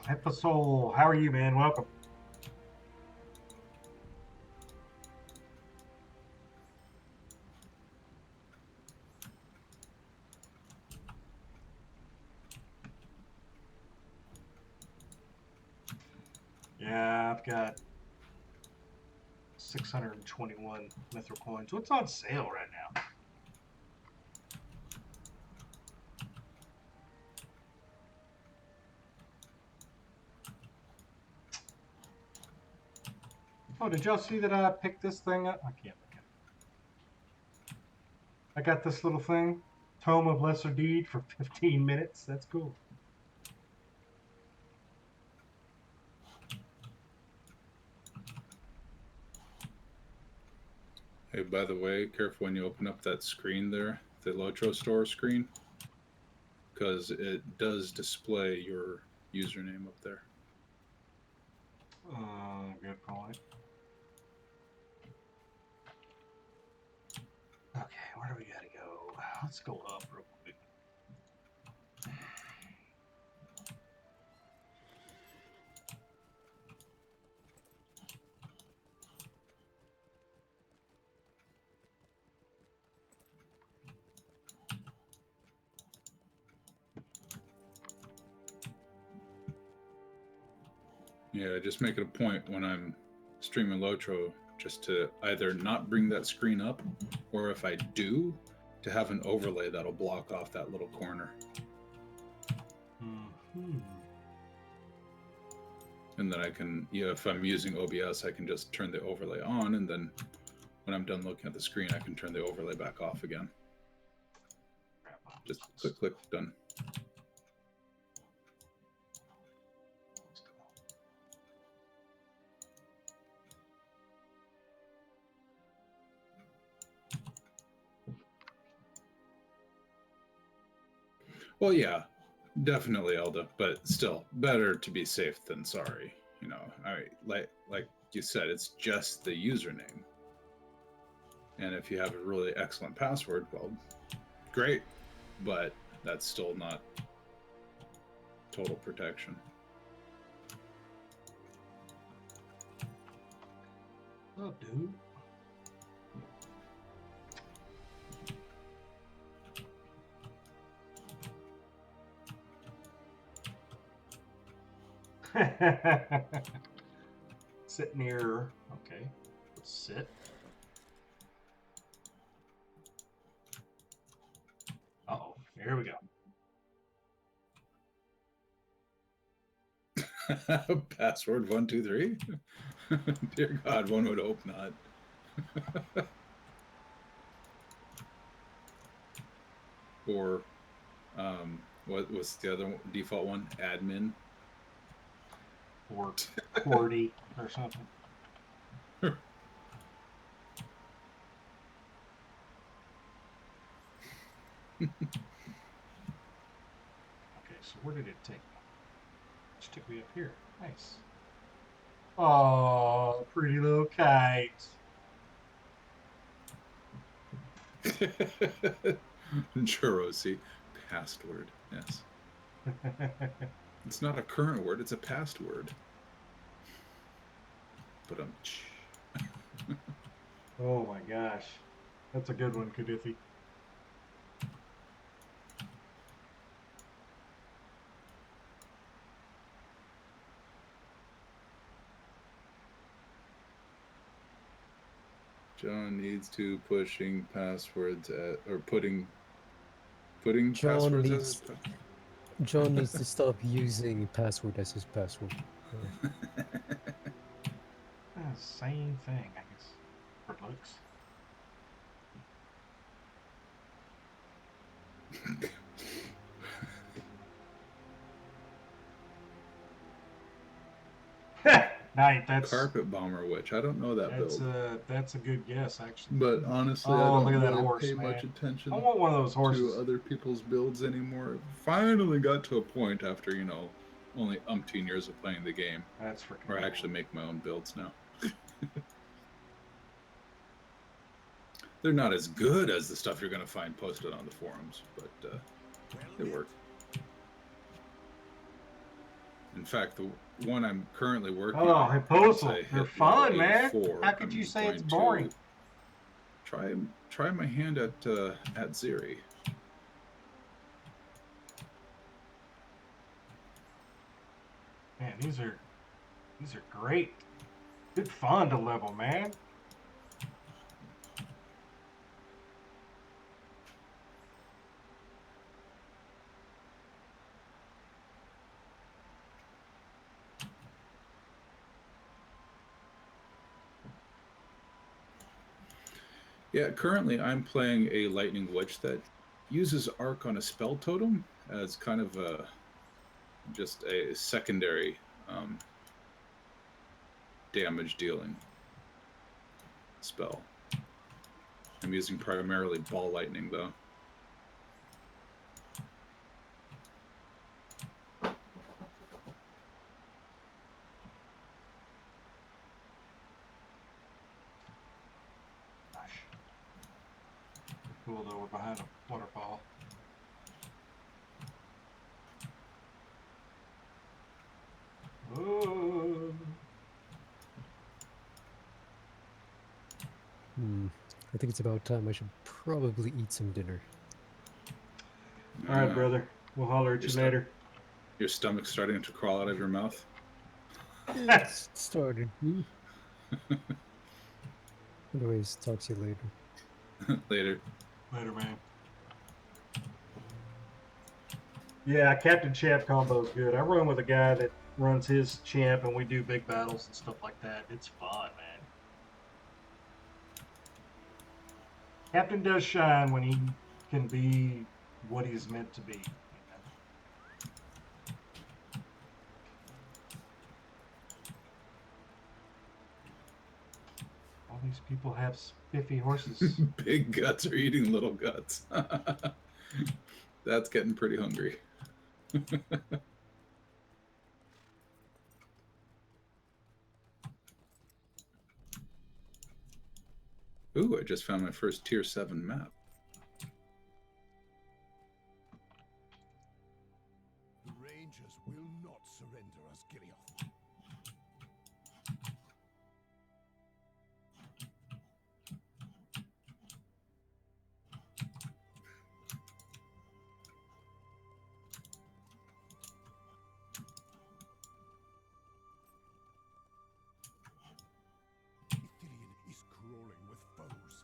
Episode, how are you, man? Welcome. Yeah, I've got 621 mithril coins. What's on sale right now? Oh, did y'all see that I picked this thing up? I can't look at it. I got this little thing, Tome of Lesser Deed, for 15 minutes. That's cool. Hey, by the way, careful when you open up that screen there, the LOTRO store screen, because it does display your username up there. Good point. Okay, where do we gotta go? Let's go up real quick. Yeah, just make it a point when I'm streaming LOTRO just to either not bring that screen up, or if I do, to have an overlay that'll block off that little corner. Mm-hmm. And then I can, if I'm using OBS, I can just turn the overlay on, and then when I'm done looking at the screen, I can turn the overlay back off again. Just click, click, done. Well, yeah, definitely, Elda, but still, better to be safe than sorry. Like you said, it's just the username. And if you have a really excellent password, well, great, but that's still not total protection. Oh, dude. Sit near. Okay. Let's sit. Uh-oh. Here we go. Password 123. Dear God, one would hope not. Or what was the other default one? Admin. Or QWERTY or something. Okay, so where did it take me? It took me up here. Nice. Oh, pretty little kite. Churrosi. past word. Yes. It's not a current word, it's a past word. But Oh my gosh. That's a good one, Kadithi. John needs to pushing passwords at, or putting John passwords needs as his John needs to stop using password as his password. Same thing, I guess, for looks. Night. That's Carpet Bomber Witch. I don't know that build. that's a good guess, actually. But honestly, I Oh, don't look at that really horse, pay man. much attention I want one of those horses. to other people's builds anymore. Finally got to a point after, only umpteen years of playing the game That's freaking where I cool. actually make my own builds now. They're not as good as the stuff you're going to find posted on the forums, but they work. In fact, the one I'm currently working on, Hyposal. once I They're hit fun, level man. 84, How could I'm you say going it's boring? to try my hand at Ziri. Man, these are great. Good fun to level, man. Yeah, currently I'm playing a Lightning Witch that uses Arc on a spell totem as kind of just a secondary damage dealing spell. I'm using primarily Ball Lightning though. Cool though, we're behind a waterfall. Oh. I think it's about time. I should probably eat some dinner. All right, brother. We'll holler at you later. Your stomach's starting to crawl out of your mouth? It's started. Anyways, talk to you later. Later. Later, man. Yeah, Captain Champ combo is good. I run with a guy that runs his champ, and we do big battles and stuff like that. It's fun, man. Captain does shine when he can be what he's meant to be. All these people have spiffy horses. Big guts are eating little guts. That's getting pretty hungry. Ooh, I just found my first tier 7 map. The Rangers will not surrender us, Girioth. Ithilien is crawling with foes.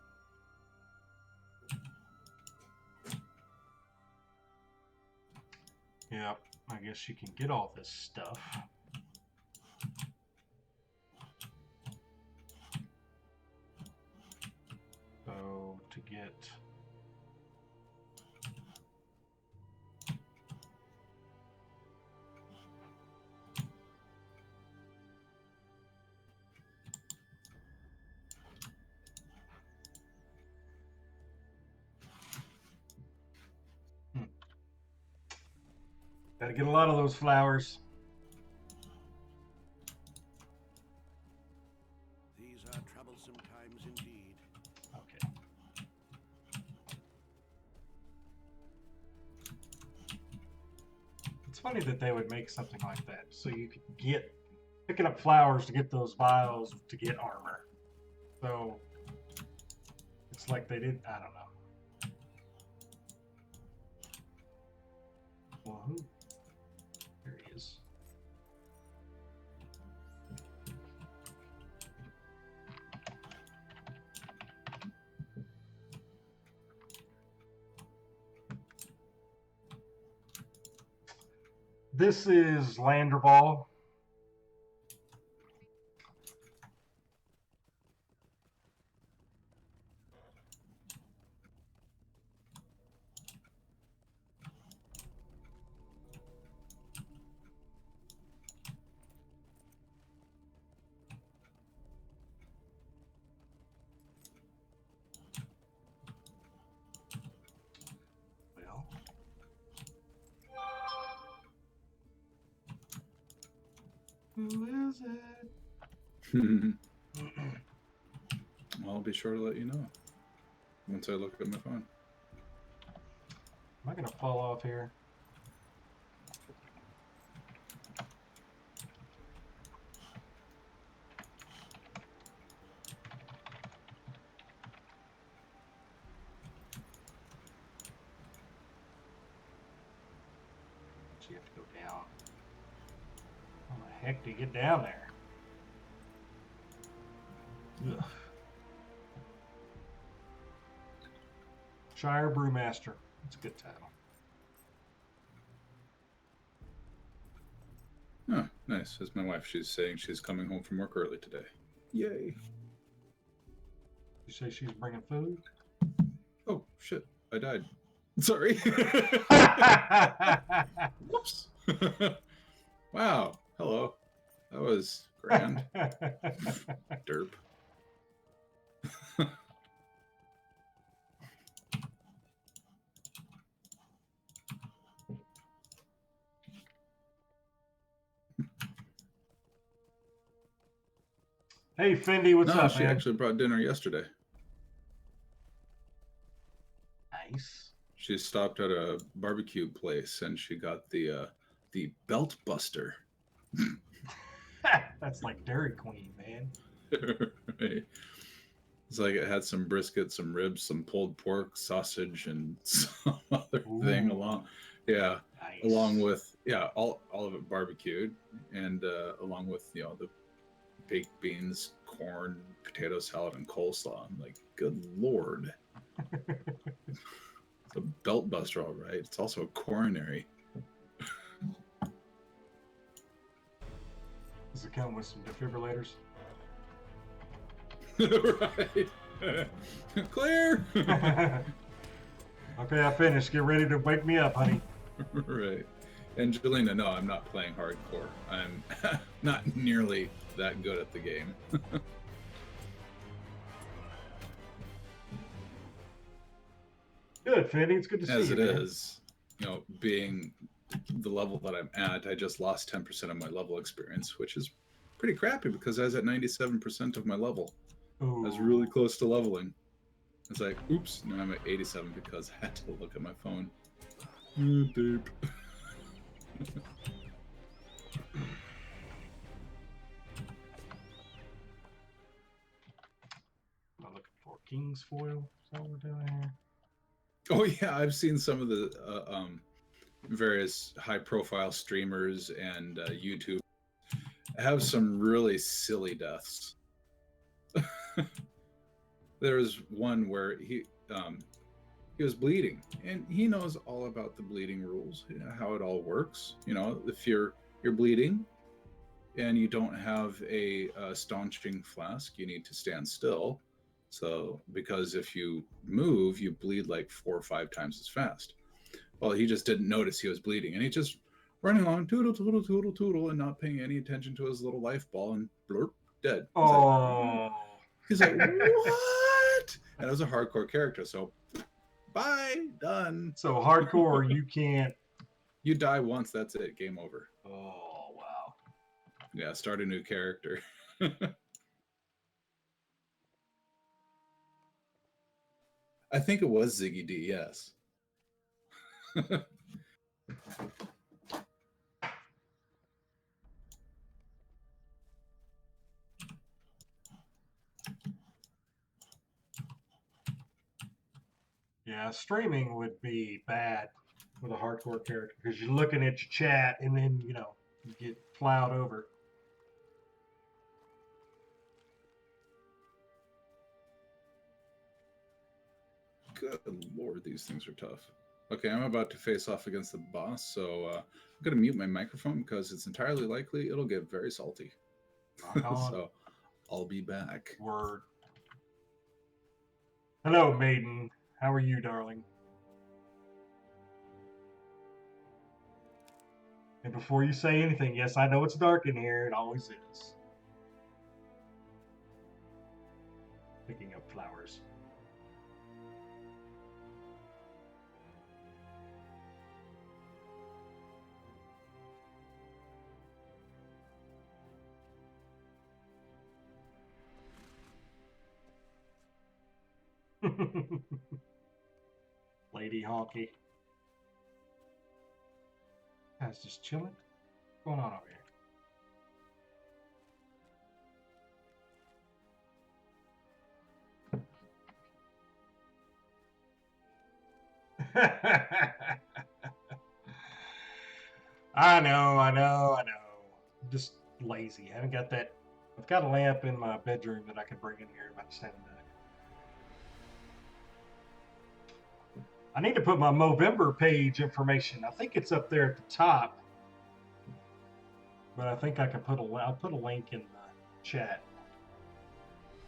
Yeah, I guess you can get all this stuff. So to get gotta get a lot of those flowers. These are troublesome times indeed. Okay. funny that they would make something like that so you could get picking up flowers to get those vials to get armor. So it's like they did. I don't know. Well, who? There he is. This is Landerval. Well, who is it? I'll be sure to let you know once I look at my phone. Am I gonna fall off here? You have to go down. How the heck do you get down there? Ugh. Shire Brewmaster. That's a good title. Oh, nice. As my wife, she's saying she's coming home from work early today. Yay. You say she's bringing food? Oh, shit. I died. Sorry. Whoops. Wow. Hello. That was grand. Derp. Hey, Fendi, what's No, up, she man? actually brought dinner yesterday. Nice. She stopped at a barbecue place and she got the Belt Buster. That's like Dairy Queen, man. Right. It's like it had some brisket, some ribs, some pulled pork, sausage, and some other thing Ooh. along. Yeah, Nice. along with all of it barbecued, and along with the baked beans, corn, potato salad, and coleslaw. I'm like, good lord. It's a belt buster, all right. It's also a coronary. Does it come with some defibrillators? Right. Clear. Okay, I finished. Get ready to wake me up, honey. Right. Angelina, no, I'm not playing hardcore. I'm not nearly that good at the game. Good, Fendi. It's good to see As you. it man. is, being the level that I'm at, I just lost 10% of my level experience, which is pretty crappy because I was at 97% of my level. I was really Ooh. close to leveling. It's like, oops, now I'm at 87 because I had to look at my phone. Derp. I'm looking for King's Foil. Is that what we're doing here? Oh yeah, I've seen some of the various high-profile streamers and YouTube have some really silly deaths. There was one where he was bleeding, and he knows all about the bleeding rules, how it all works. If you're bleeding and you don't have a staunching flask, you need to stand still. So, because if you move, you bleed like 4 or 5 times as fast. Well, he just didn't notice he was bleeding, and he just running along, tootle, tootle, tootle, tootle, and not paying any attention to his little life ball, and blurp, dead. Oh. He's like, what? And it was a hardcore character, so bye, done. So hardcore, you can't. You die once, that's it, game over. Oh wow. Yeah, start a new character. I think it was Ziggy D, yes. Yeah, streaming would be bad with a hardcore character because you're looking at your chat and then, you know, you get plowed over. Good lord, these things are tough. Okay, I'm about to face off against the boss, so I'm going to mute my microphone because it's entirely likely it'll get very salty. Rock on. So I'll be back. Word. Hello, maiden. How are you, darling? And before you say anything, yes, I know it's dark in here. It always is. Picking up flowers. Lady Honky. Guys, just chilling. What's going on over here? I know. I'm just lazy. I haven't got that. I've got a lamp in my bedroom that I could bring in here if I just haven't done it. I need to put my Movember page information. I think it's up there at the top. But I think I can I'll put a link in the chat.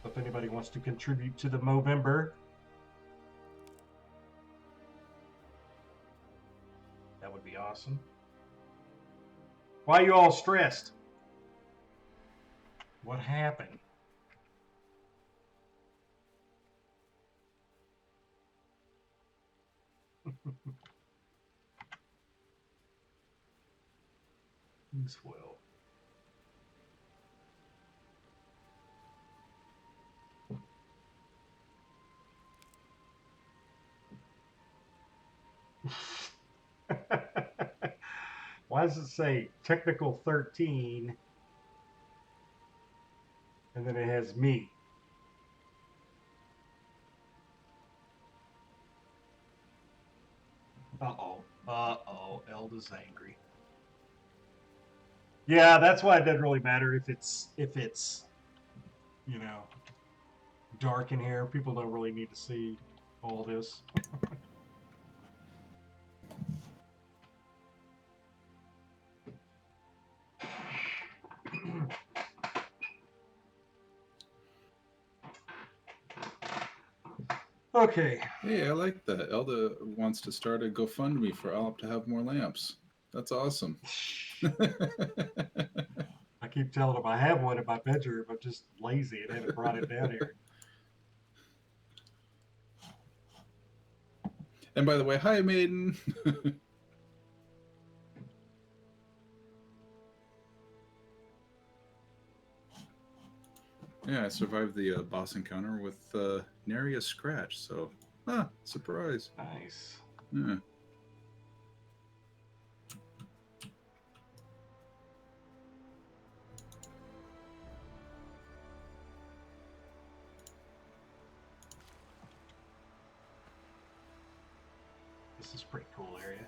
If anybody wants to contribute to the Movember. That would be awesome. Why are you all stressed? What happened? Swell. Why does it say technical 13 and then it has me? Uh-oh, Elda's angry. Yeah, that's why it doesn't really matter if it's you know, dark in here. People don't really need to see all this. Okay. Hey, I like that. Elda wants to start a GoFundMe for Alp to have more lamps. That's awesome. I keep telling him I have one in my bedroom. I'm just lazy and haven't brought it down here. And by the way, hi, Maiden. Yeah, I survived the boss encounter with nary a scratch, so surprise. Nice. Yeah. This is a pretty cool area.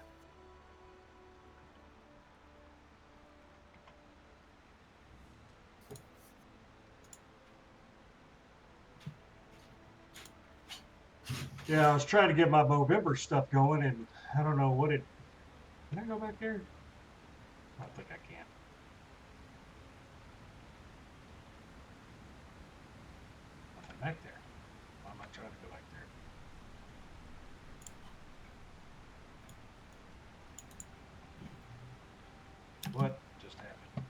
Yeah, I was trying to get my Movember stuff going, and I don't know what it... Can I go back there? I don't think I can. Nothing back there. Why am I trying to go back there? What just happened?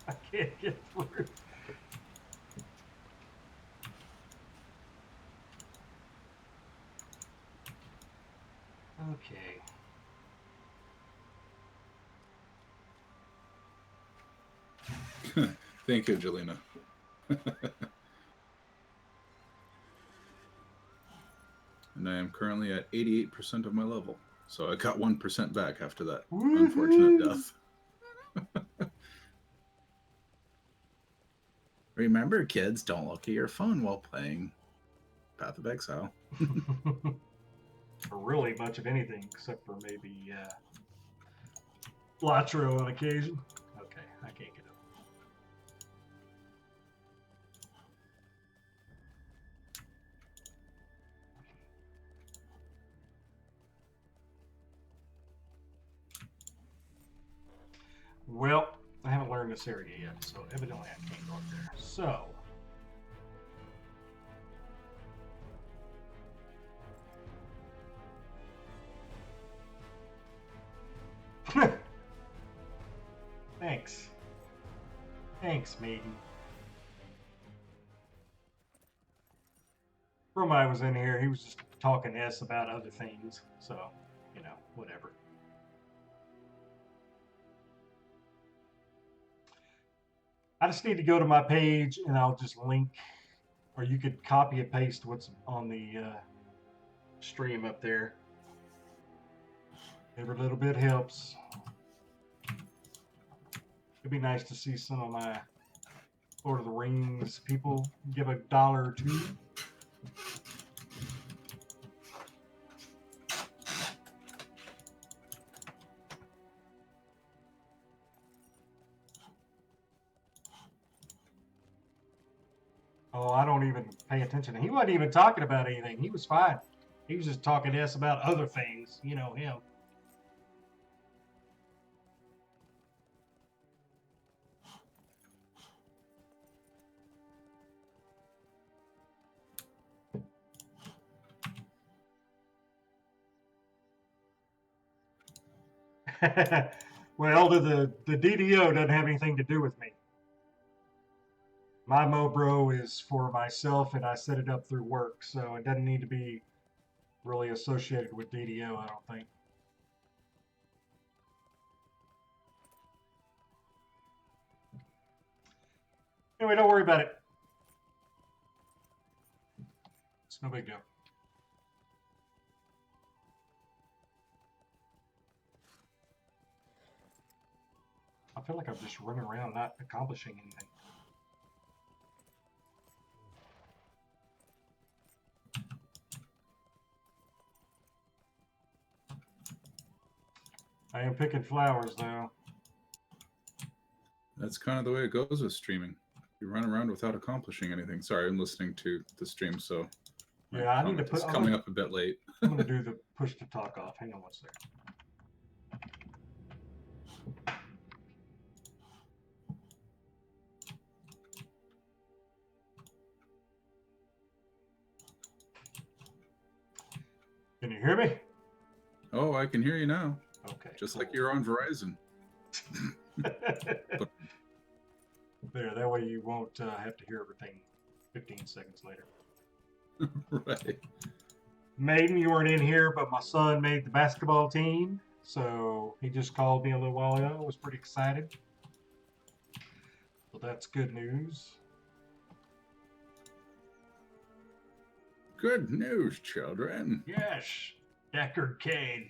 I can't get through. Okay. Thank you, Jelena. And I am currently at 88% of my level. So I got 1% back after that unfortunate death. Remember, kids, don't look at your phone while playing. Path of Exile. Or really much of anything except for maybe LOTRO on occasion. Okay, I can't get up. Well, I haven't learned this area yet, so evidently I can't go up there. So. Thanks. Thanks, maiden. Romai was in here. He was just talking to us about other things. So, you know, whatever. I just need to go to my page and I'll just link, or you could copy and paste what's on the stream up there. Every little bit helps. It'd be nice to see some of my Lord of the Rings people give $1 or $2. Oh, I don't even pay attention. He wasn't even talking about anything. He was fine. He was just talking to us about other things. You know him. Well, the DDO doesn't have anything to do with me. My Mobro is for myself, and I set it up through work, so it doesn't need to be really associated with DDO, I don't think. Anyway, don't worry about it. It's no big deal. I feel like I'm just running around not accomplishing anything. I am picking flowers, though. That's kind of the way it goes with streaming. You run around without accomplishing anything. Sorry, I'm listening to the stream, so my Yeah, I need to comment put. is coming up a bit late. I'm gonna do the push to talk off. Hang on one second. Can you hear me? Oh, I can hear you now. Okay. Just cool. like you're on Verizon. There, that way you won't have to hear everything 15 seconds later. Right. Maiden, you weren't in here, but my son made the basketball team, so he just called me a little while ago. I was pretty excited. So that's good news. Good news, children. Yes, Deckard Cain.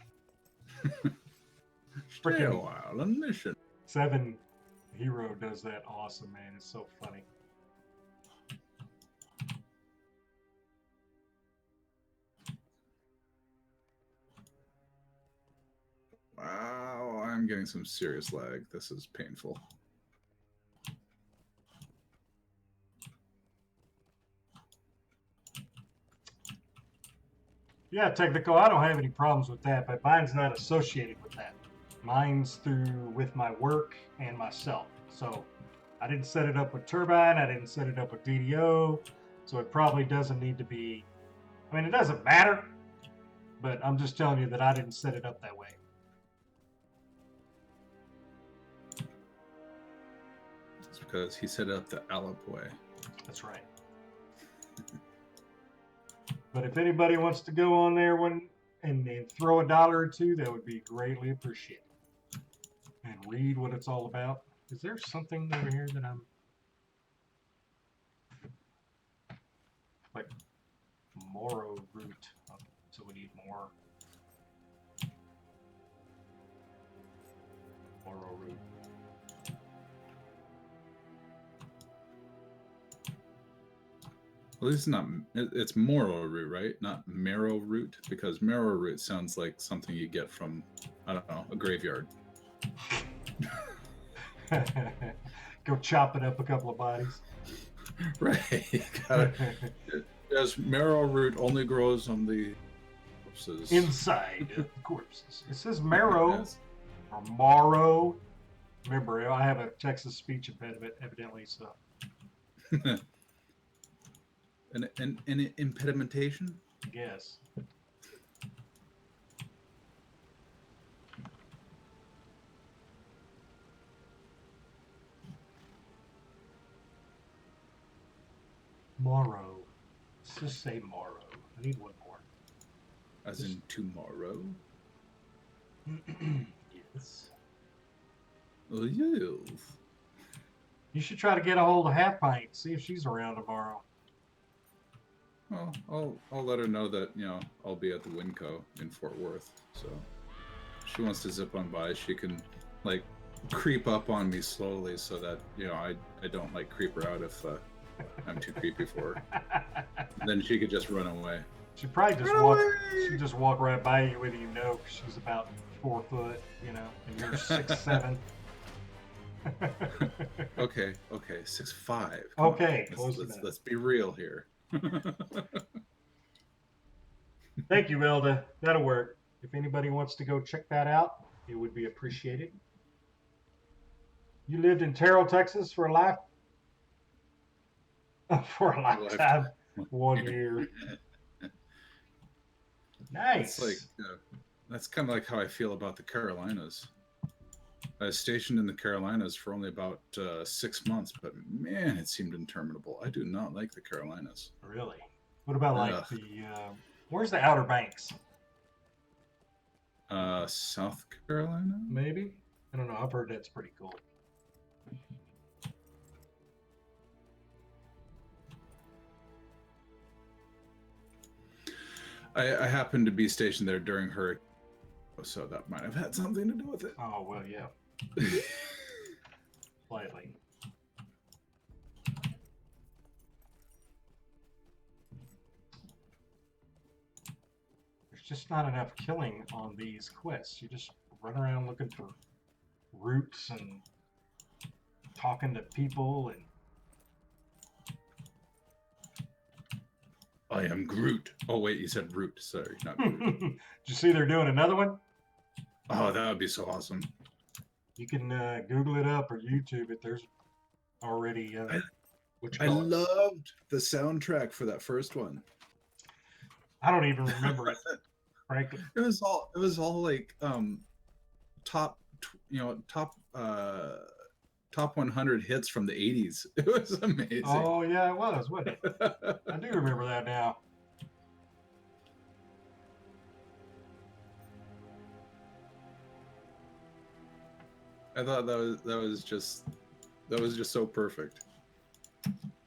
Stay a while on mission. 7 Hero does that awesome, man. It's so funny. Wow, I'm getting some serious lag. This is painful. Yeah, technical. I don't have any problems with that, but mine's not associated with that. Mine's through with my work and myself. So I didn't set it up with Turbine. I didn't set it up with DDO. So it probably doesn't need to be. I mean, it doesn't matter, but I'm just telling you that I didn't set it up that way. It's because he set it up the Allop way. That's right. But if anybody wants to go on there and throw $1 or $2, that would be greatly appreciated. And read what it's all about. Is there something over here that I'm like Moro root? Oh, so we need more Moro root. Well, it's not. It's Moro root, right? Not marrow root, because marrow root sounds like something you get from, I don't know, a graveyard. Go chopping up a couple of bodies. Right. Gotta, as marrow root only grows on the corpses. Inside of the corpses. It says marrow Yes. or marrow. Remember, I have a Texas speech impediment, evidently, so. An impedimentation? Yes. Morrow. Let's just say morrow. I need one more. As in tomorrow? Yes. Oh, yes. You should try to get a hold of Half Pint. See if she's around tomorrow. Well, I'll let her know that, I'll be at the Winco in Fort Worth. So if she wants to zip on by, she can like creep up on me slowly so that, I don't like creep her out if I'm too creepy for her. Then she could just run away. She'd probably just Run walk. away! She'd just walk right by you, whether you know, 'cause she's about 4 foot, and you're 6'7". Okay, 6'5". Okay, close enough. Let's be real here. Thank you, Elda. That'll work. If anybody wants to go check that out, it would be appreciated. You lived in Terrell, Texas for a for a lifetime. 1 year. Nice. It's like that's kind of like how I feel about the Carolinas. I was stationed in the Carolinas for only about 6 months, but man, it seemed interminable. I do not like the Carolinas. Really? What about like Ugh. where's the Outer Banks? South Carolina? Maybe? I don't know. I've heard that's pretty cool. I happened to be stationed there during hurricane, so that might have had something to do with it. Oh, well, yeah. Slightly. There's just not enough killing on these quests. You just run around looking for roots and talking to people and I am Groot. Oh wait, you said root. Sorry, not Groot. Did you see they're doing another one? Oh, that would be so awesome. You can Google it up or YouTube it. There's already I loved the soundtrack for that first one. I don't even remember it, frankly. It was all like top 100 hits from the 80s. It was amazing. Oh yeah, it was, wasn't it? I do remember that now. I thought that was just so perfect.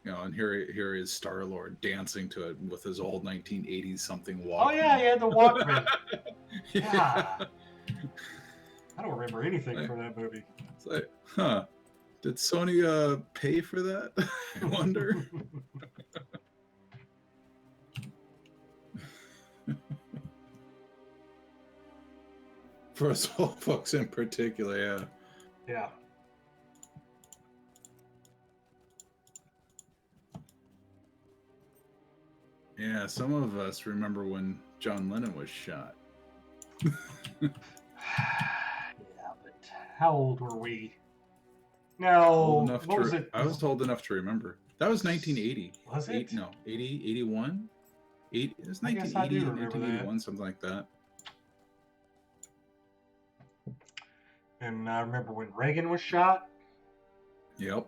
And here is Star-Lord dancing to it with his old 1980s something walk. Oh yeah, he had the Walkman. Yeah. God. I don't remember anything from that movie. It's like, huh? Did Sony pay for that? I wonder. For us old folks in particular, yeah. Yeah. Yeah, some of us remember when John Lennon was shot. Yeah, but how old were we? No, Old enough what was it? I was old enough to remember. That was 1980. Was it? No, 80, 81? It was I guess I do 1980, remember 1981, something like that. And I remember when Reagan was shot. Yep.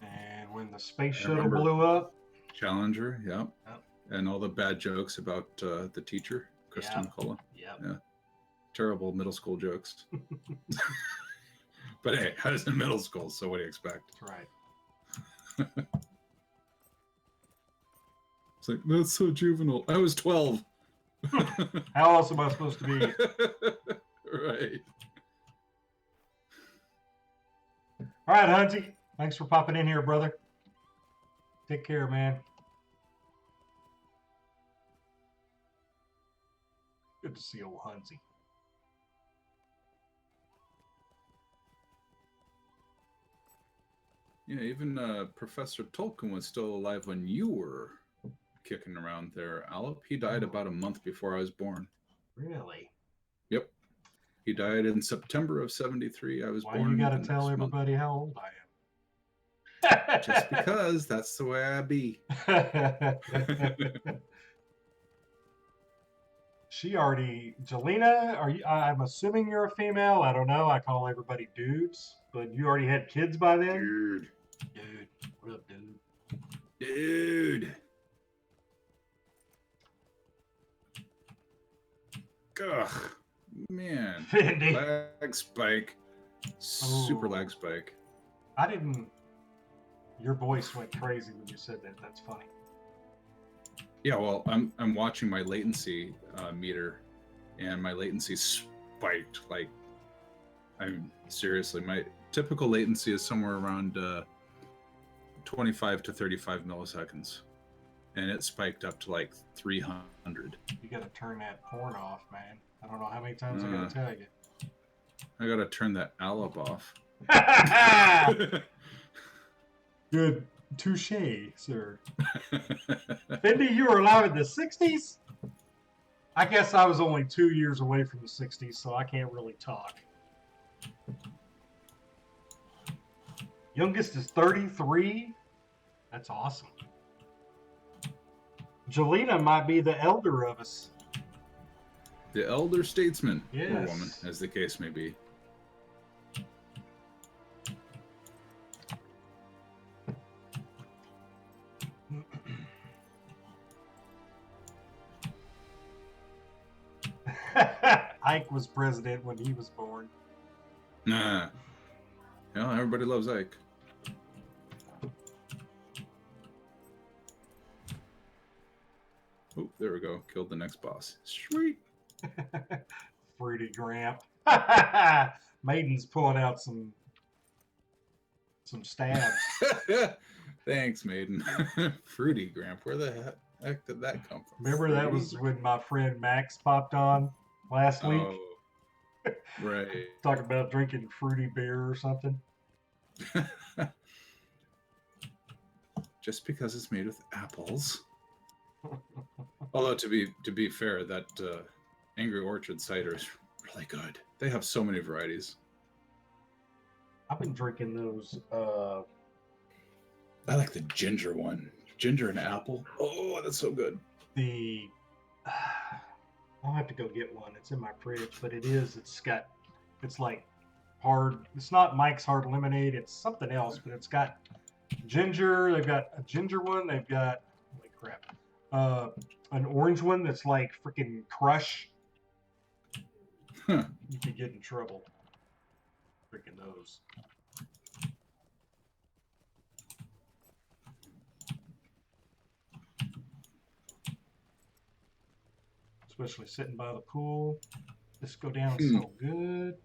And when the space shuttle remember. blew up. Challenger, yep. Yep. And all the bad jokes about the teacher, Kristen McCullough. Yep. Yeah. Terrible middle school jokes. But hey, I was in middle school, so what do you expect? That's right. It's like, that's so juvenile. I was 12. How else am I supposed to be? Right. All right, Hunty. Thanks for popping in here, brother. Take care, man. Good to see old Hunzy. Yeah, even Professor Tolkien was still alive when you were kicking around there, Alup. He died about a month before I was born. Really? Yep. He died in September of 73. I was Why born you got to the tell next month. everybody how old I am? Just because that's the way I be. She already, Jelena, are you? I'm assuming you're a female. I don't know. I call everybody dudes, but you already had kids by then. Dude. Dude, what up, dude? Dude. Ugh. Man. Fendi. Lag spike. Super Ooh. lag spike. I didn't. Your voice went crazy when you said that. That's funny. Yeah, well, I'm watching my latency meter, and my latency spiked. Like, I'm seriously, my typical latency is somewhere around 25 to 35 milliseconds, and it spiked up to like 300. You got to turn that porn off, man. I don't know how many times I got to tell you. I gotta turn that Alub off. Good touche, sir. Fendi, you were alive in the 60s? I guess I was only 2 years away from the 60s, so I can't really talk. Youngest is 33? That's awesome. Jelena might be the elder of us. The elder statesman, or Yes. woman, as the case may be. Ike was president when he was born. Nah. Well, everybody loves Ike. Oh, there we go. Killed the next boss. Sweet. Fruity Gramp. Maiden's pulling out some stabs. Thanks, Maiden. Fruity Gramp. Where the heck did that come from? Remember that was when my friend Max popped on last week? Oh, right. Talking about drinking fruity beer or something. Just because it's made with apples. Although to be fair, that Angry Orchard cider is really good. They have so many varieties. I've been drinking those. I like the ginger one. Ginger and apple. Oh, that's so good. I'll have to go get one. It's in my fridge, but it's like hard. It's not Mike's Hard Lemonade. It's something else, but it's got ginger. They've got a ginger one. They've got, holy crap, an orange one that's like freaking Crush. Huh. You could get in trouble drinking those. Especially sitting by the pool. This go down so good.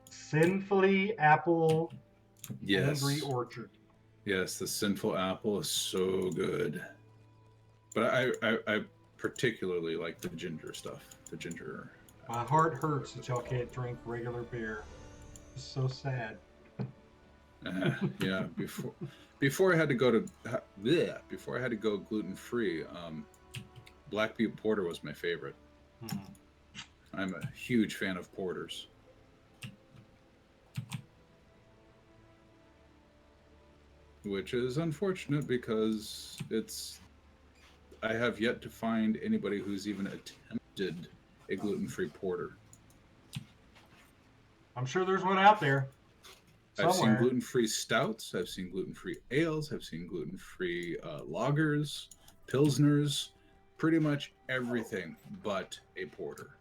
Sinfully Apple Yes. Angry Orchard. Yes, the sinful apple is so good. But I particularly like the ginger stuff. The ginger. My heart hurts that y'all can't drink regular beer. It's so sad. Yeah, before I had to go to before I had to go gluten free, Black Butte Porter was my favorite. I'm a huge fan of porters. Which is unfortunate because I have yet to find anybody who's even attempted a gluten-free porter. I'm sure there's one out there. I've seen Somewhere. gluten-free stouts. I've seen gluten-free ales. I've seen gluten-free lagers, pilsners, pretty much everything but a porter.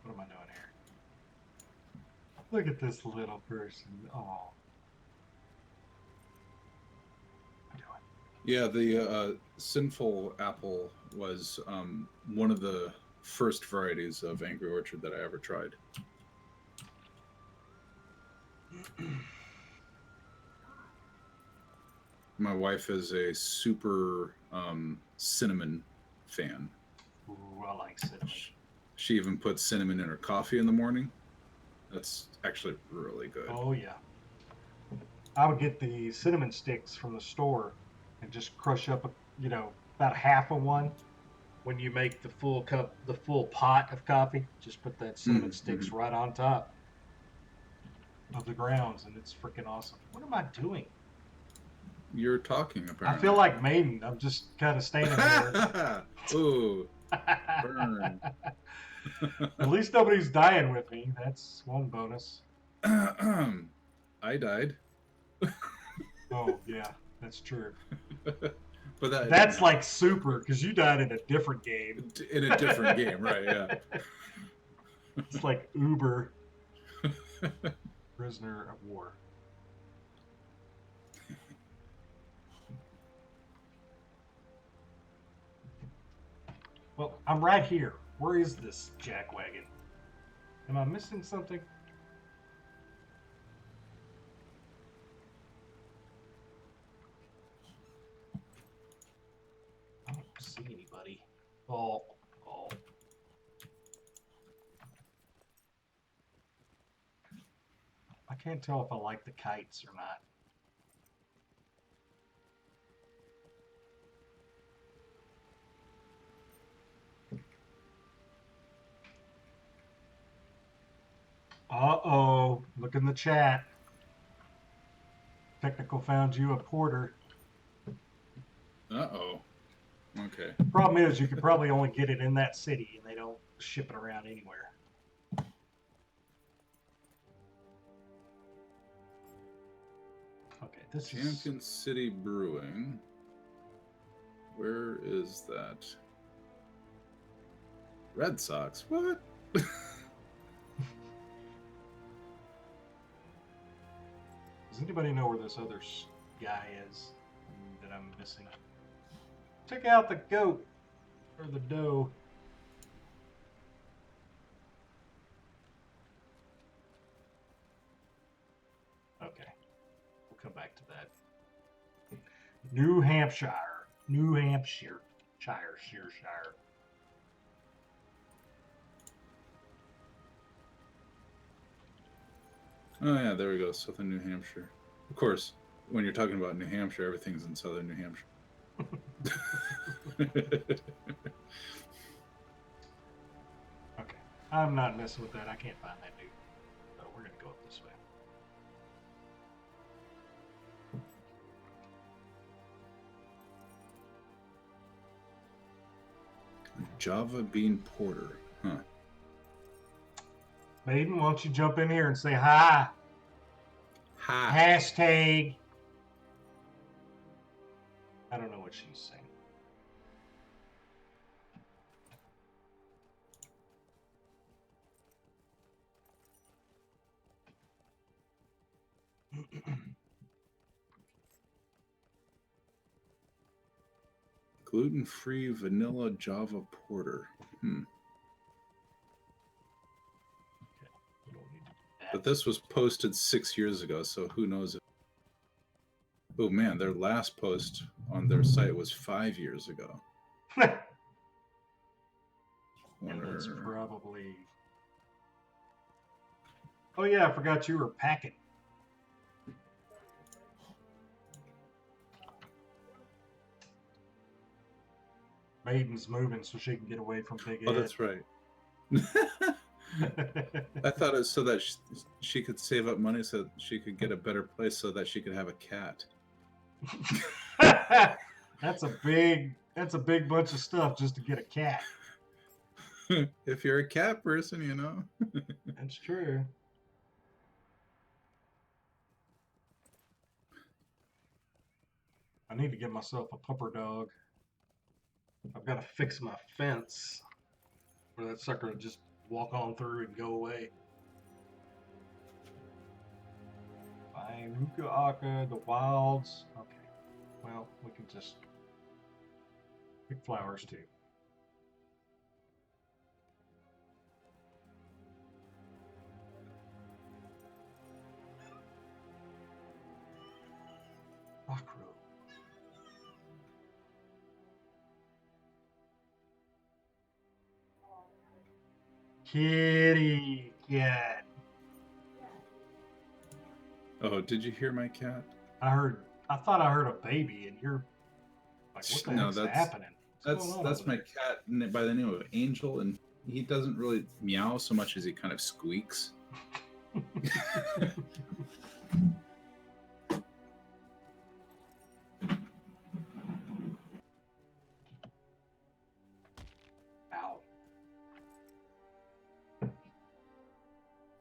What am I doing here? Look at this little person. Oh. Yeah, the sinful apple was one of the first varieties of Angry Orchard that I ever tried. My wife is a super cinnamon fan. Ooh, I like cinnamon. She even puts cinnamon in her coffee in the morning. That's actually really good. Oh yeah. I would get the cinnamon sticks from the store and just crush up, about half of one. When you make the full cup, the full pot of coffee, just put that cinnamon sticks right on top of the grounds, and it's freaking awesome. What am I doing? You're talking, apparently. I feel like Maiden. I'm just kind of standing there. Ooh, burn. At least nobody's dying with me. That's one bonus. I died. Oh yeah, that's true. But that's like super, because you died in a different game. In a different game, right? Yeah. It's like Uber. Prisoner of war. Well, I'm right here. Where is this jackwagon? Am I missing something? I don't see anybody. Oh. I can't tell if I like the kites or not. Uh-oh. Look in the chat. Technical found you a porter. Uh-oh. Okay. Problem is, you could probably only get it in that city, and they don't ship it around anywhere. Okay, this is Champion City Brewing. Where is that? Red Sox. What? Does anybody know where this other guy is that I'm missing? Took out the goat or the doe. Okay, we'll come back to that. New Hampshire. Shire. Oh yeah, there we go. Southern New Hampshire. Of course, when you're talking about New Hampshire, everything's in Southern New Hampshire. Okay, I'm not messing with that. I can't find that dude. So we're gonna go up this way. Java Bean Porter. Huh. Maiden, why don't you jump in here and say hi? Ha. Hashtag. I don't know what she's saying. Gluten-free vanilla Java Porter. Okay, we don't need to do that. But this was posted 6 years ago, so who knows if... Oh man, their last post on their site was 5 years ago. And that's probably... Oh yeah, I forgot you were packing. Maiden's moving so she can get away from Big Ed. Oh, that's right. I thought it was so that she could save up money so she could get a better place so that she could have a cat. That's a big bunch of stuff just to get a cat. If you're a cat person, you know. That's true. I need to get myself a pupper dog. I've got to fix my fence where that sucker will just walk on through and go away. Fine, Hookah Aka, the wilds. Okay. Well, we can just pick flowers too. Kitty cat. Oh, did you hear my cat? I thought I heard a baby, and you're like, what the No, heck's that's- happening? What's That's going on that's over my there? cat by the name of Angel, and he doesn't really meow so much as he kind of squeaks. Ow.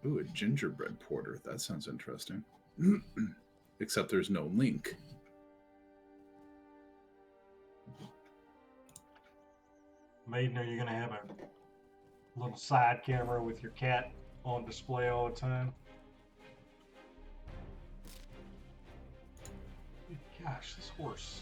Ooh, a gingerbread porter. That sounds interesting. Except there's no link. Maiden, are you going to have a little side camera with your cat on display all the time? Gosh, this horse.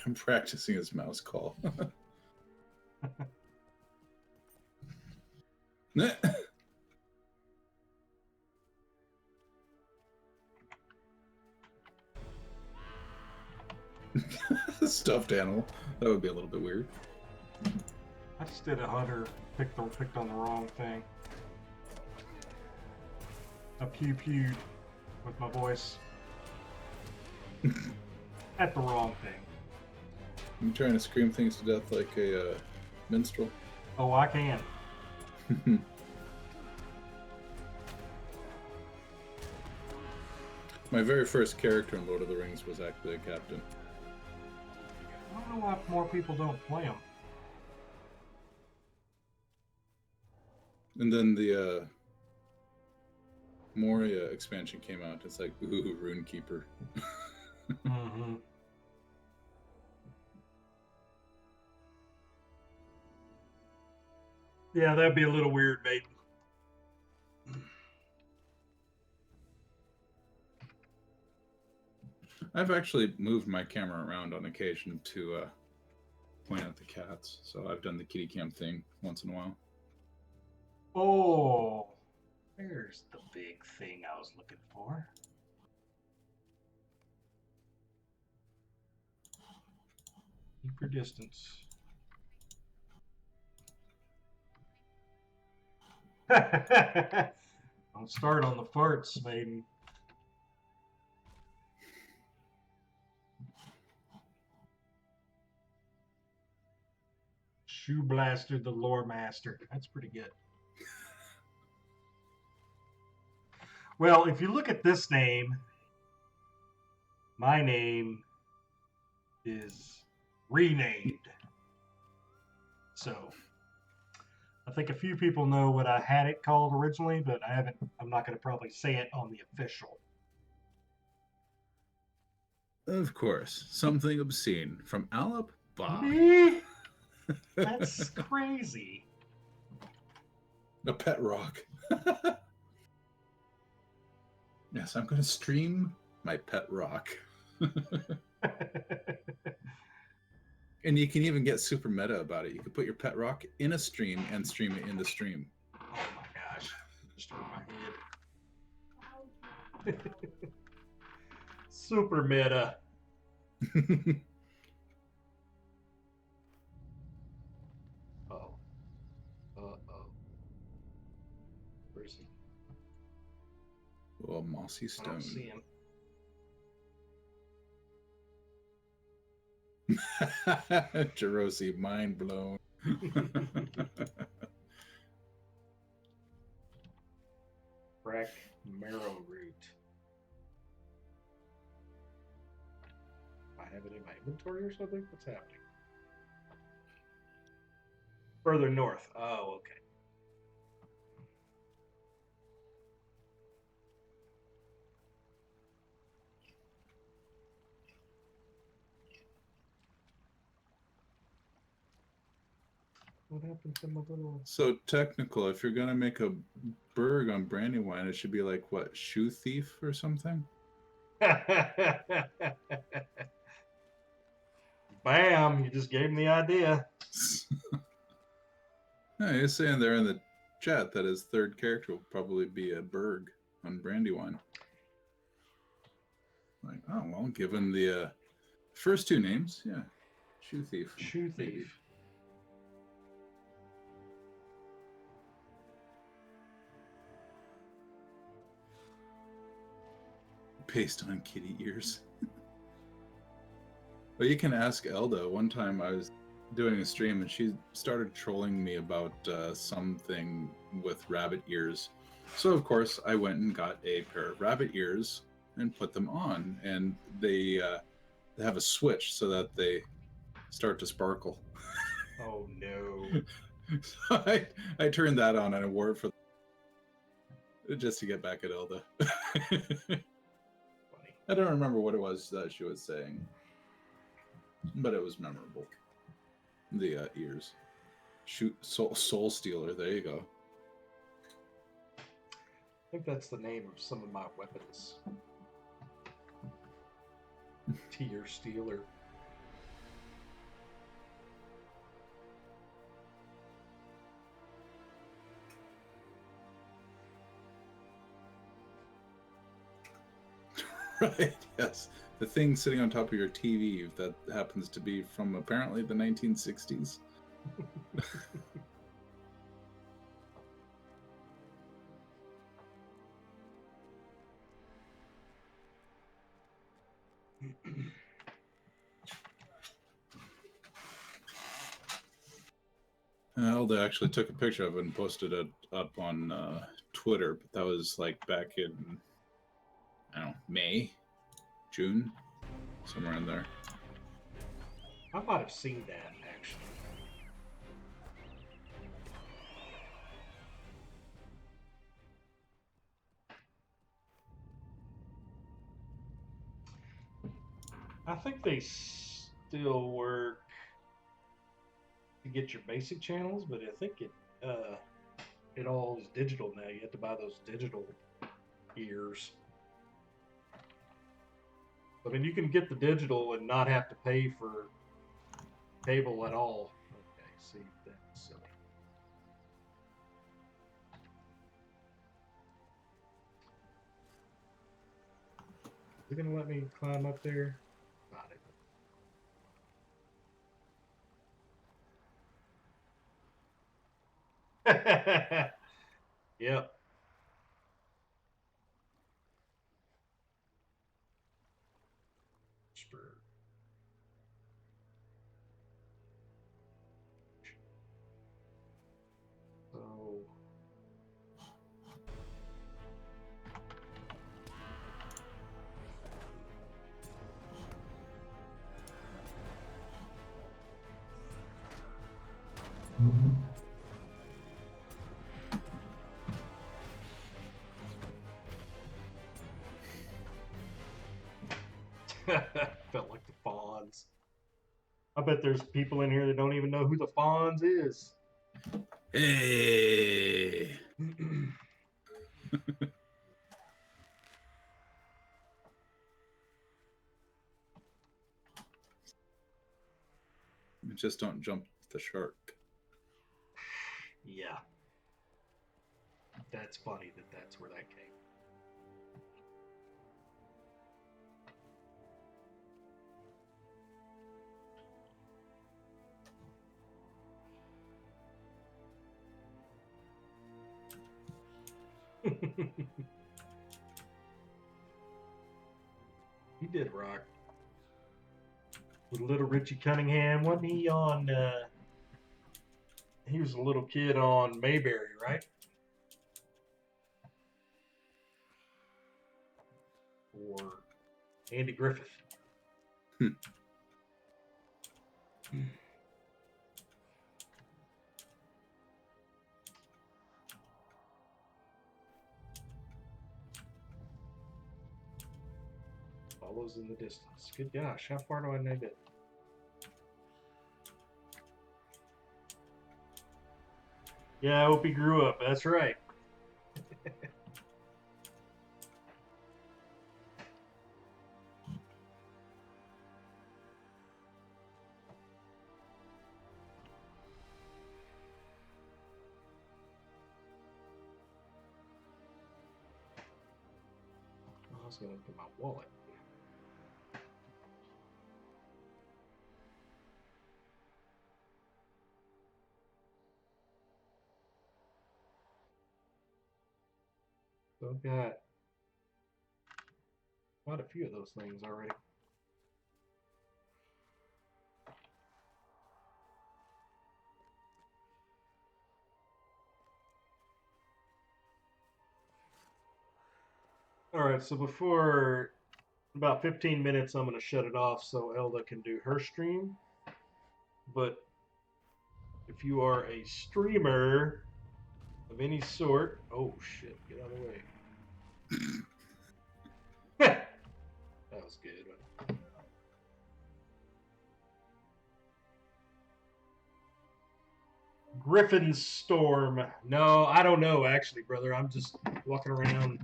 I'm practicing his mouse call. Stuffed animal. That would be a little bit weird. I just did a hunter, picked on the wrong thing. I pew-pewed with my voice at the wrong thing. I'm trying to scream things to death like a minstrel. Oh, I can. My very first character in Lord of the Rings was actually a captain. I don't know why more people don't play them. And then the Moria expansion came out. It's like, ooh, Runekeeper. Mm-hmm. Yeah, that'd be a little weird, Maiden. I've actually moved my camera around on occasion to point out the cats. So I've done the kitty cam thing once in a while. Oh, there's the big thing I was looking for. Keep your distance. Don't start on the farts, Maiden. Shoe Blaster, the Lore Master. That's pretty good. Well, if you look at this name, my name is renamed. So I think a few people know what I had it called originally, but I'm not going to probably say it on the official. Of course, something obscene from Allupenya. Me? That's crazy. A pet rock. Yes, I'm going to stream my pet rock. And you can even get super meta about it. You can put your pet rock in a stream and stream it in the stream. Oh my gosh. Just hurt my head. Super meta. Oh. Uh-oh. Where is he? Oh, mossy I stone. don't see him. Jerosi, mind blown. Crack marrow root. I have it in my inventory or something? What's happening? Further north. Oh, okay. What happened to my little... So technical, if you're gonna make a burg on Brandywine, it should be like what, shoe thief or something? Bam! You just gave him the idea. Yeah, he's saying there in the chat that his third character will probably be a Berg on Brandywine. Like, oh well, given the first two names, yeah, Shoe Thief. Shoe maybe. thief. Based on kitty ears. Well, you can ask Elda. One time I was doing a stream and she started trolling me about something with rabbit ears. So of course I went and got a pair of rabbit ears and put them on, and they have a switch so that they start to sparkle. Oh no! So I turned that on and I wore it for just to get back at Elda. Funny. I don't remember what it was that she was saying, but it was memorable. The ears. Shoot, soul Stealer. There you go. I think that's the name of some of my weapons. Tear Stealer. Right. Yes. The thing sitting on top of your TV that happens to be from apparently the 1960s. Elda actually took a picture of it and posted it up on Twitter, but that was like back in, I don't know, May, June, somewhere in there. I might have seen that actually. I think they still work to get your basic channels, but I think it all is digital now. You have to buy those digital ears. I mean, you can get the digital and not have to pay for cable at all. Okay, see, that's silly. Is it gonna let me climb up there? Got it. Yep. Spur. So felt like the Fonz. I bet there's people in here that don't even know who the Fonz is. Hey. Just don't jump the shark. Yeah. That's funny that that's where that came. He did rock. With little Richie Cunningham, wasn't he on he was a little kid on Mayberry, right? Or Andy Griffith. Follows in the distance. Good gosh, how far do I need it? Yeah, I hope he grew up. That's right. let's go into my wallet. So I've got quite a few of those things already. All right, so before about 15 minutes, I'm going to shut it off so Elda can do her stream. But if you are a streamer of any sort, oh shit, get out of the way. That was good. Griffin Storm. No, I don't know actually, brother. I'm just walking around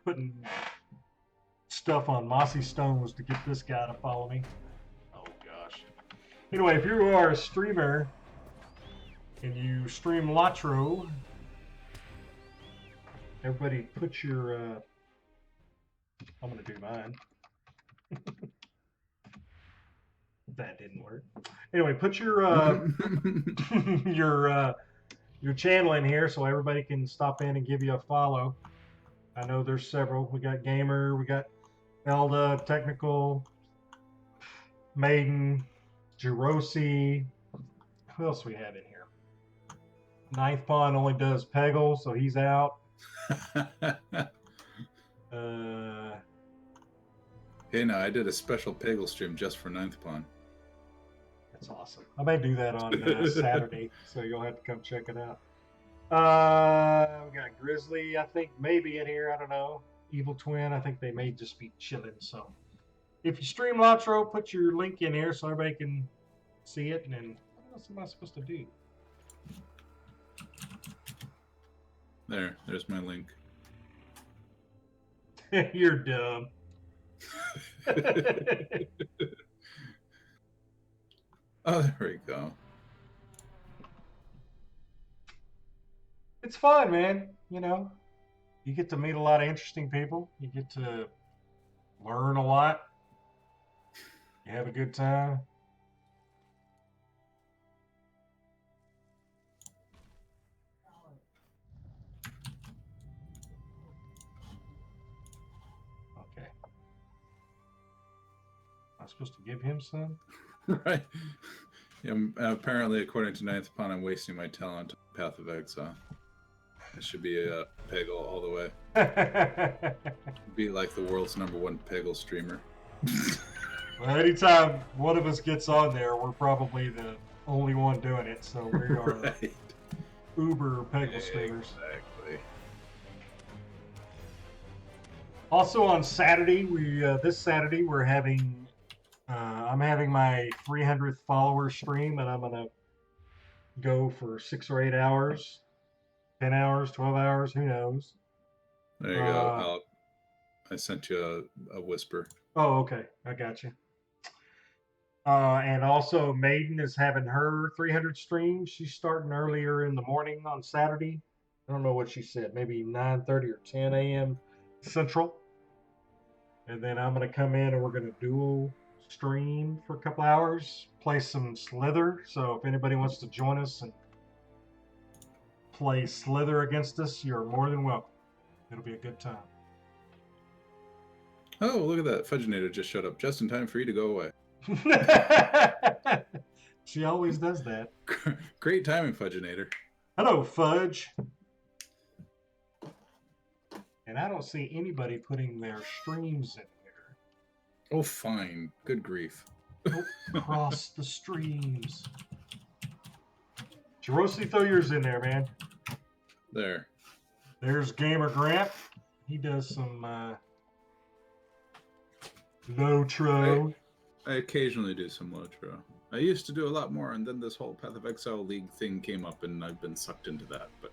putting stuff on mossy stones to get this guy to follow me. Oh gosh. Anyway, if you are a streamer and you stream LOTRO, everybody put your I'm gonna do mine. That didn't work. Anyway, put your your channel in here so everybody can stop in and give you a follow. I know there's several. We got Gamer, we got Elda, Technical, Maiden, Jerosi. Who else we have in here? Ninth Pawn only does Peggle, so he's out. Hey, now I did a special Peggle stream just for Ninth Pawn. That's awesome. I may do that on Saturday, so you'll have to come check it out. We got Grizzly, I think, maybe in here. I don't know. Evil Twin, I think they may just be chilling. So if you stream LOTRO, put your link in here so everybody can see it. And then what else am I supposed to do? There's my link. You're dumb. Oh, there we go. It's fun, man. You know, you get to meet a lot of interesting people. You get to learn a lot. You have a good time. Okay. Am I supposed to give him some? Right. Yeah, apparently, according to Ninth Pawn, I'm wasting my talent on Path of Exile. It should be a Peggle all the way. Be like the world's #1 Peggle streamer. Well, anytime one of us gets on there, we're probably the only one doing it. So we are Right. uber Peggle streamers. Exactly. Also on Saturday, this Saturday we're having. I'm having my 300th follower stream, and I'm gonna go for 6 or 8 hours, 10 hours, 12 hours, who knows? There you go. I sent you a whisper. Oh, okay, I got you. And also, Maiden is having her 300 stream. She's starting earlier in the morning on Saturday. I don't know what she said, maybe 9:30 or 10 a.m. Central. And then I'm gonna come in and we're gonna dual stream for a couple hours, play some Slither. So if anybody wants to join us and play Slither against us, you're more than welcome. It'll be a good time. Oh, look at that. Fudginator just showed up just in time for you to go away. She always does that. Great timing, Fudginator. Hello, Fudge. And I don't see anybody putting their streams in here. Oh, fine. Good grief. Across the streams. Jerosi, throw yours in there, man. There. There's Gamer Grant. He does some LOTRO. I occasionally do some LOTRO. I used to do a lot more, and then this whole Path of Exile League thing came up, and I've been sucked into that. But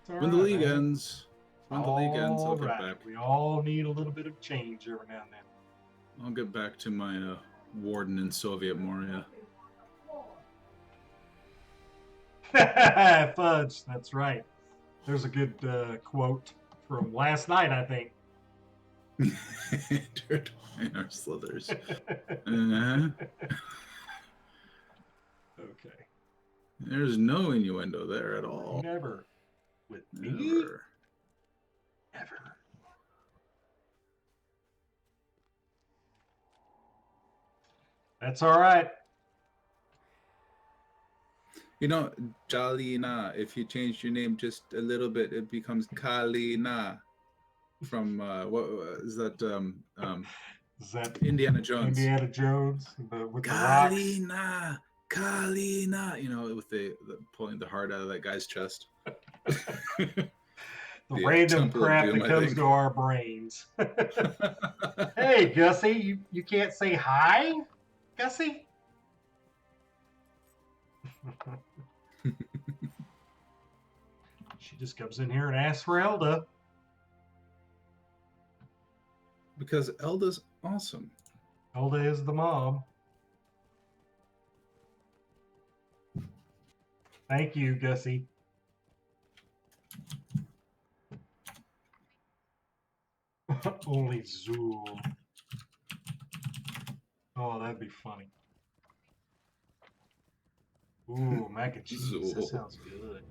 when the league ends, I'll get back. We all need a little bit of change every now and then. I'll get back to my Warden in Soviet Moria. Fudge, that's right. There's a good quote from last night, I think. Intertwine our slithers. Uh-huh. Okay. There's no innuendo there at all. Never. With me? Never. Never. That's all right. You know, Jalina, if you change your name just a little bit, it becomes Kalina. From what is that? Is that Indiana Jones. Indiana Jones with the rocks? Kalina, Kalina. You know, with the pulling the heart out of that guy's chest. The The, random Temple of crap Doom, that I comes think. to our brains. Hey, Gussie, you can't say hi, Gussie? She just comes in here and asks for Elda. Because Elda's awesome. Elda is the mom. Thank you, Gussie. Only Zool. Oh, that'd be funny. Ooh, mac and cheese. That Zool. sounds good.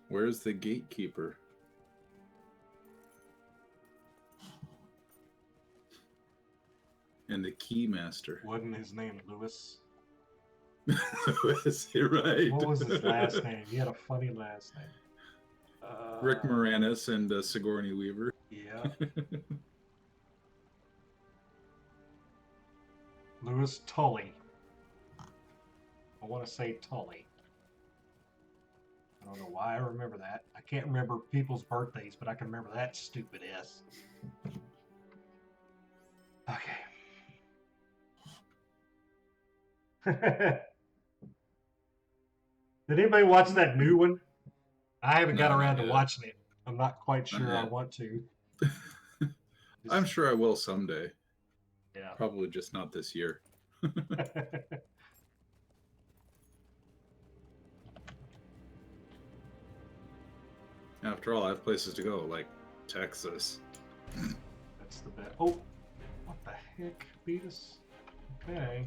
Where's the gatekeeper? And the keymaster. Wasn't his name Lewis? Is he right? What was his last name? He had a funny last name. Rick Moranis and Sigourney Weaver. Yeah. Lewis Tully. I want to say Tully. I don't know why I remember that. I can't remember people's birthdays, but I can remember that stupid S. Okay. Did anybody watch that new one? I haven't got No, around not to yet. watching it. I'm not quite sure I yet. want to. I'm sure I will someday. Yeah. Probably just not this year. After all, I have places to go, like Texas. That's the best. Oh, what the heck, Beatus? Okay.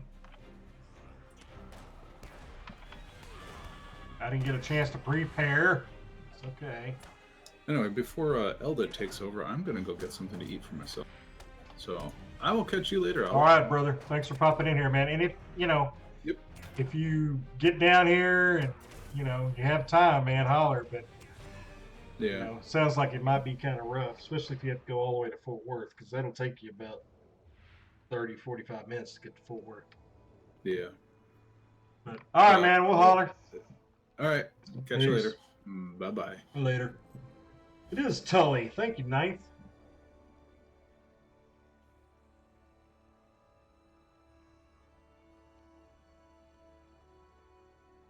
I didn't get a chance to prepare. It's okay. Anyway, before Elda takes over, I'm going to go get something to eat for myself. So I will catch you later. All right, brother. Thanks for popping in here, man. And if, Yep. if you get down here and, you have time, man, holler. But, Yeah. sounds like it might be kind of rough, especially if you have to go all the way to Fort Worth, because that'll take you about 30, 45 minutes to get to Fort Worth. Yeah. But, all right, man. We'll holler. All right. Catch you Peace. later. Bye-bye. Later. It is Tully. Thank you, Ninth.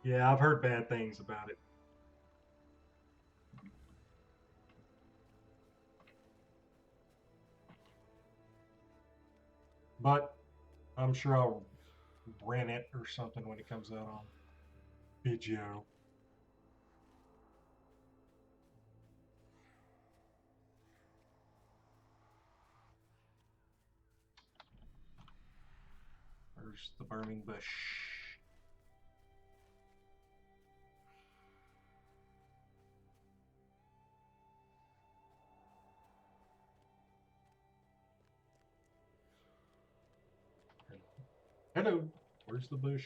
Yeah, I've heard bad things about it. But I'm sure I'll rent it or something when it comes out on video. Where's the burning bush? Hello. Where's the bush?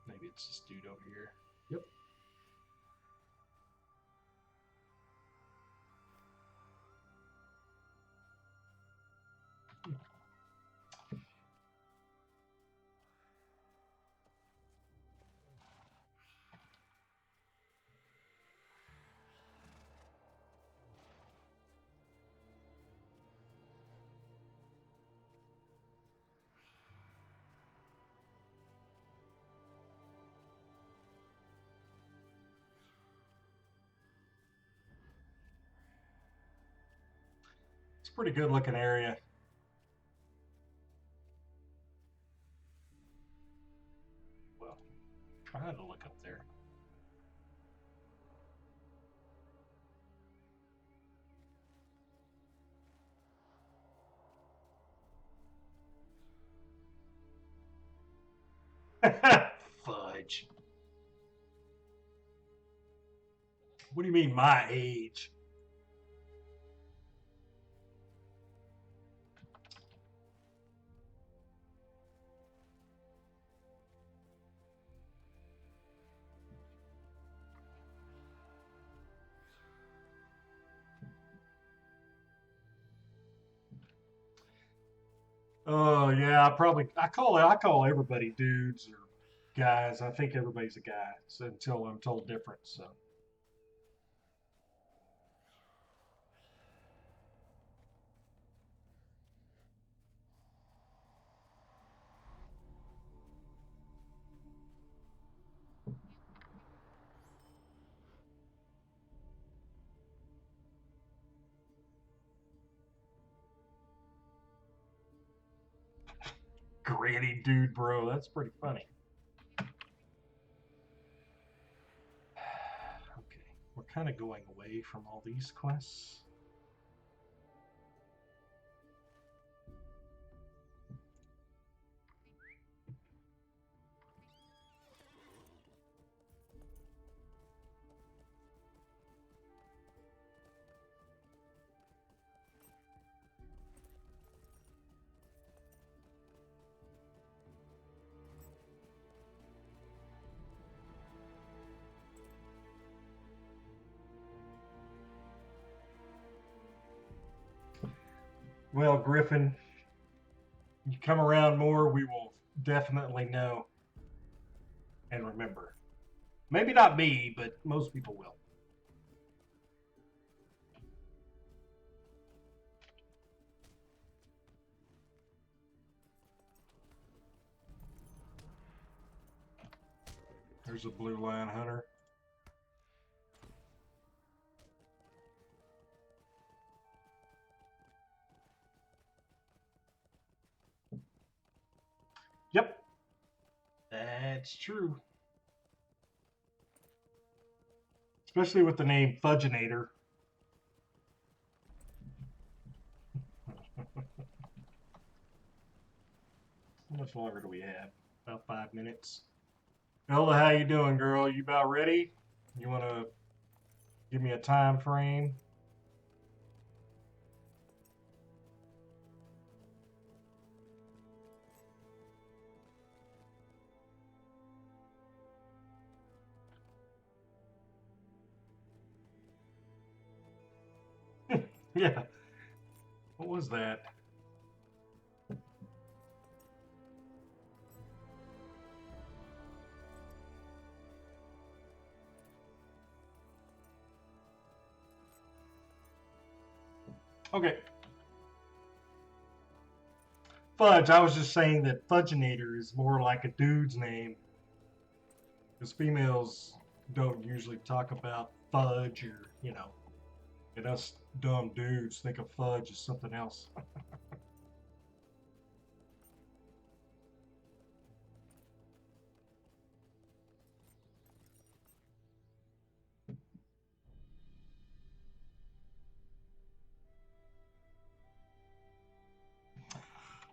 Maybe it's this dude over here. Yep. It's a pretty good looking area. Well, trying to look up there. Fudge. What do you mean, my age? Oh yeah, I call everybody dudes or guys. I think everybody's a guy until I'm told different. So. Granny dude, bro. That's pretty funny. Okay, we're kind of going away from all these quests. Well, Griffin, you come around more, we will definitely know and remember. Maybe not me, but most people will. There's a blue line hunter. Yep, that's true. Especially with the name Fudginator. How much longer do we have? About 5 minutes. Ella, how you doing, girl? You about ready? You want to give me a time frame? Yeah. What was that? Okay. Fudge, I was just saying that Fudginator is more like a dude's name. Because females don't usually talk about fudge or, and us dumb dudes think of fudge as something else.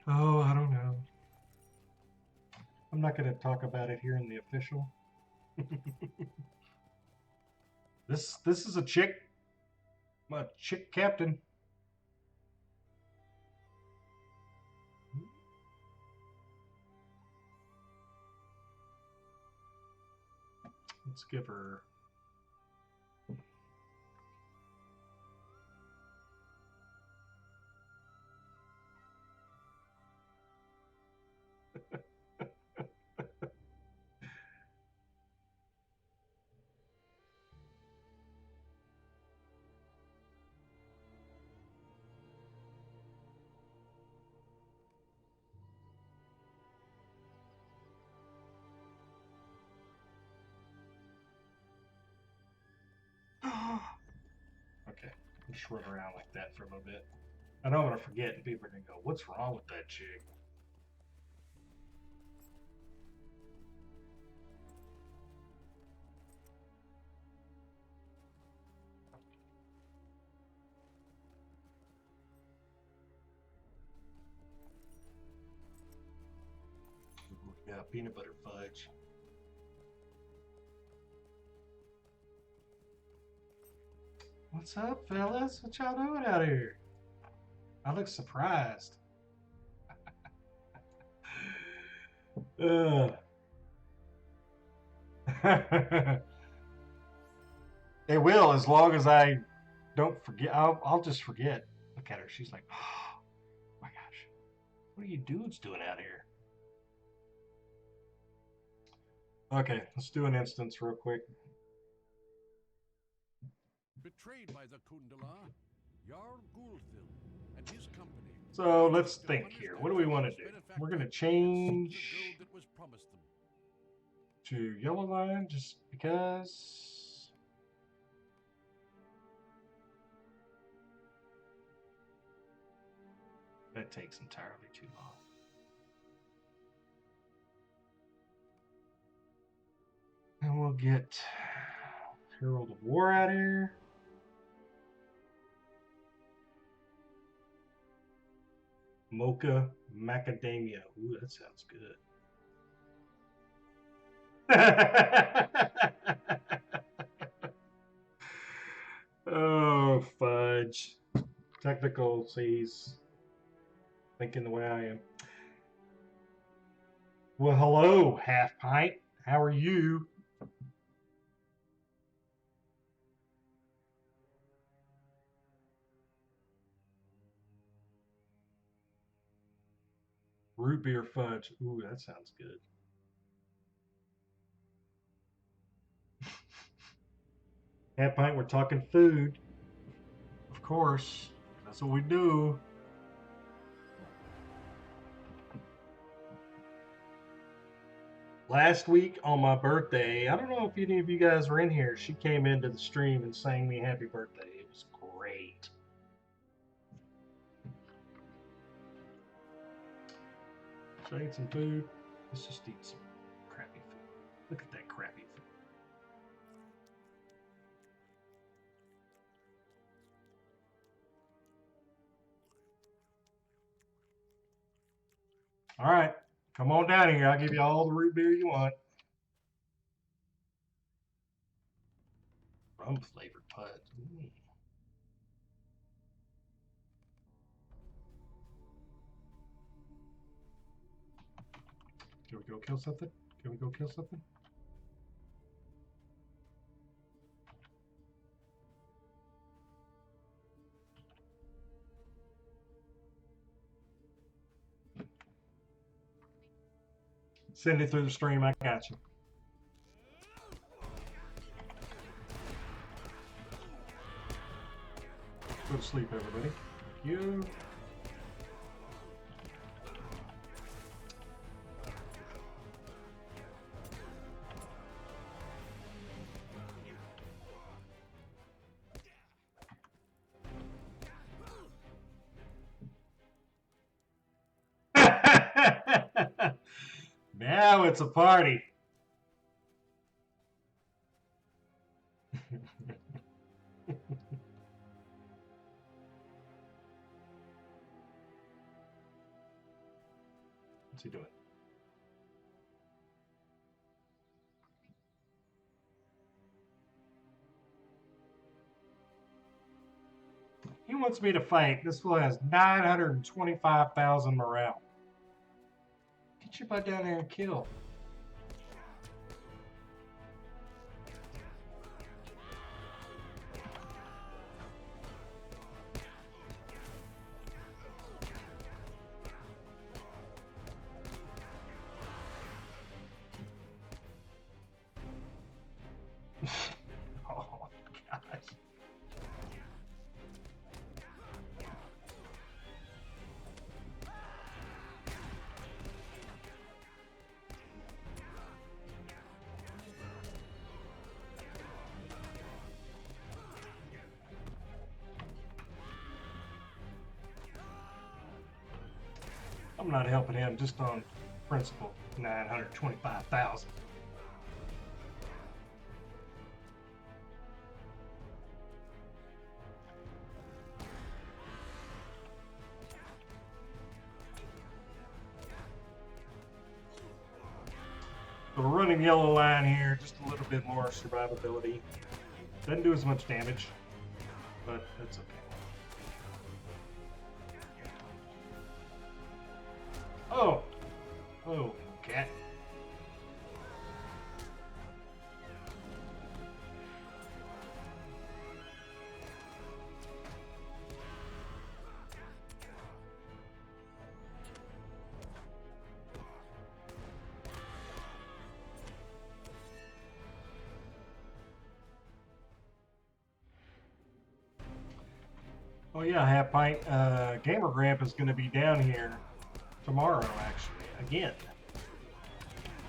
Oh, I don't know. I'm not going to talk about it here in the official. This is a chick captain. Let's give her. Okay, just run around like that for a little bit. I know I'm gonna forget, and people are gonna go, "What's wrong with that chick?" Yeah, peanut butter fudge. What's up, fellas? What y'all doing out here? I look surprised. They will, as long as I don't forget. I'll just forget. Look at her. She's like, oh my gosh, what are you dudes doing out here? Okay, let's do an instance real quick. Betrayed by the Kundala, Jarl Gulfil and his company. So let's think here. What do we want to do? We're going to change The gold that was promised them. to yellow line just because. That takes entirely too long. And we'll get Herald of War out here. Mocha Macadamia. Ooh, that sounds good. Oh, fudge. Technical, see, he's thinking the way I am. Well, hello, Half Pint. How are you? Root beer fudge. Ooh, that sounds good. Half Pint, we're talking food. Of course. That's what we do. Last week on my birthday, I don't know if any of you guys were in here, she came into the stream and sang me happy birthday. It was great. Should I eat some food? Let's just eat some crappy food. Look at that crappy food. All right, come on down here. I'll give you all the root beer you want. Rum flavored pud. Mm. Can we go kill something? Can we go kill something? Send it through the stream. I got you. Go to sleep, everybody. Thank you. Now it's a party. What's he doing? He wants me to fight. This fool has 925,000 morale. Get your butt down there and kill. Oh, gosh. I'm not helping him just on principle. 925,000. So we're running yellow line here, just a little bit more survivability. Doesn't do as much damage, but that's okay. Oh! Oh, cat. Oh yeah, Half Pint. Gamer Gramp is going to be down here tomorrow, actually, again.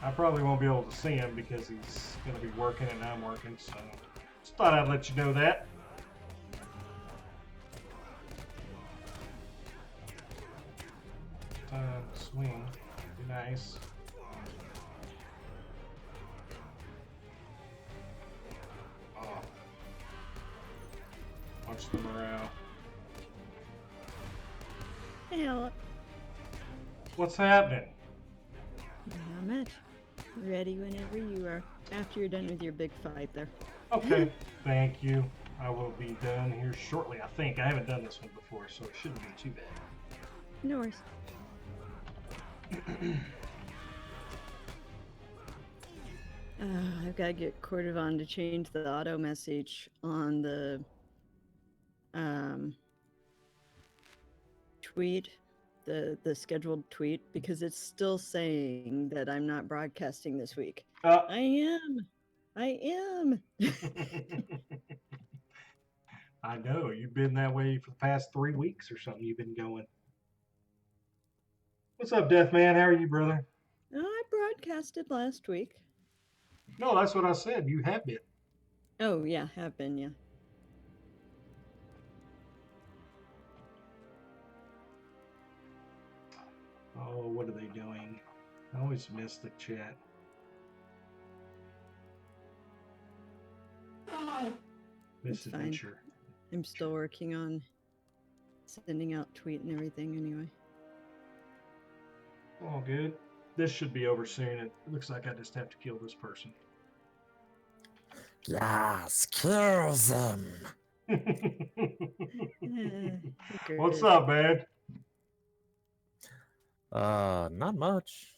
I probably won't be able to see him because he's going to be working and I'm working, so just thought I'd let you know that. Swing. Be nice. Oh. Watch the morale. Hey, Ella. What's happening? Not much. Ready whenever you are. After you're done with your big fight there. Okay, thank you. I will be done here shortly, I think. I haven't done this one before, so it shouldn't be too bad. No worries. I've got to get Cordovan to change the auto message on the tweet, the scheduled tweet, because it's still saying that I'm not broadcasting this week. I am. I know, you've been that way for the past 3 weeks or something. You've been going. What's up, Death Man? How are you, brother? I broadcasted last week. No, that's what I said. You have been. Oh, yeah, have been, yeah. Oh, what are they doing? I always miss the chat. Misadventure. I'm still working on sending out tweet and everything anyway. All good. This should be over soon. It looks like I just have to kill this person. Yes, kill them. What's up, man? Not much.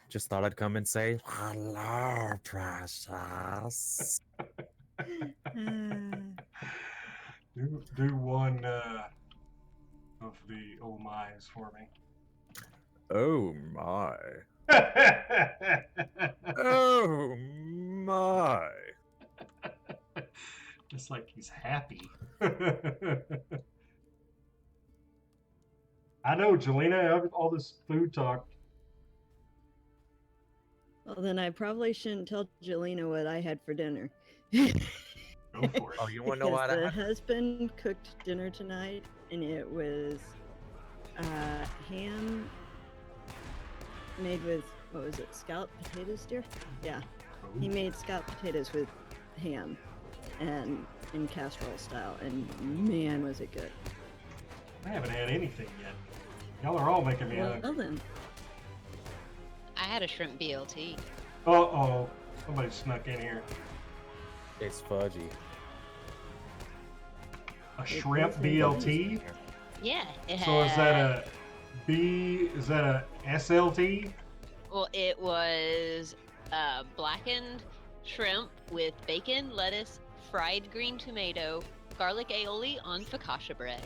Just thought I'd come and say hello, precious. Do one of the oh my's for me. Oh my. Oh my. Just like he's happy. I know, Jelena, all this food talk. Well, then I probably shouldn't tell Jelena what I had for dinner. Go for it. Oh, you want to know what I The had? husband cooked dinner tonight, and it was ham made with, what was it, scalloped potatoes, dear? Yeah. He made scalloped potatoes with ham and in casserole style, and man, was it good. I haven't had anything yet. Y'all are all making me hungry. Well then. I had a shrimp BLT. Uh-oh. Somebody snuck in here. It's fudgy. A shrimp BLT? Yeah, it had. So is that a B, is that a SLT? Well, it was blackened shrimp with bacon, lettuce, fried green tomato, garlic aioli on focaccia bread.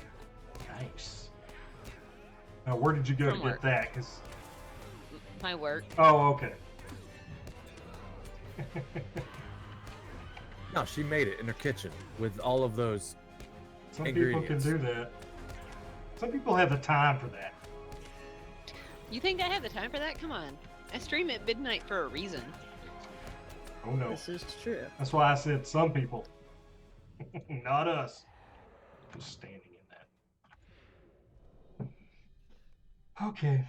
Nice. Now, where did you go From to work. get that? 'Cause... My work. Oh, okay. No, she made it in her kitchen with all of those. Some people can Ingredients. do that. Some people have the time for that. You think I have the time for that? Come on. I stream at midnight for a reason. Oh no. This is true. That's why I said some people. Not us. Just standing in that. Okay.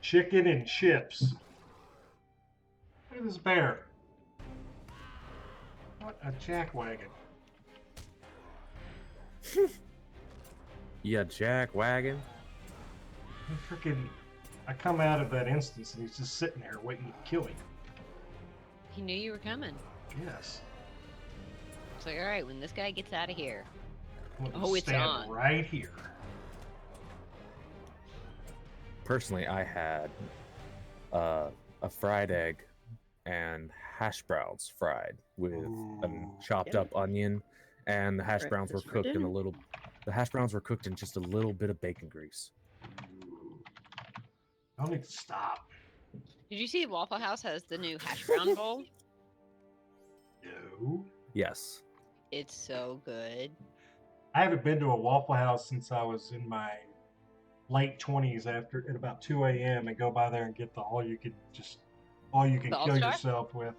Chicken and chips. Look at this bear. What a jackwagon. Yeah, Jack Wagon. I come out of that instance and he's just sitting there waiting to kill me. He knew you were coming. Yes. It's like, all right, when this guy gets out of here. I'm gonna Oh, it's stand on. right here. Personally, I had a fried egg and hash browns fried with a Ooh. chopped Yeah. up onion, and the hash browns were Breakfast for cooked in a dinner. little. The hash browns were cooked in just a little bit of bacon grease. I'll need to stop. Did you see Waffle House has the new hash brown bowl? No. Yes. It's so good. I haven't been to a Waffle House since I was in my late 20s at about 2 a.m. and go by there and get the all you can The kill All-Star? yourself with.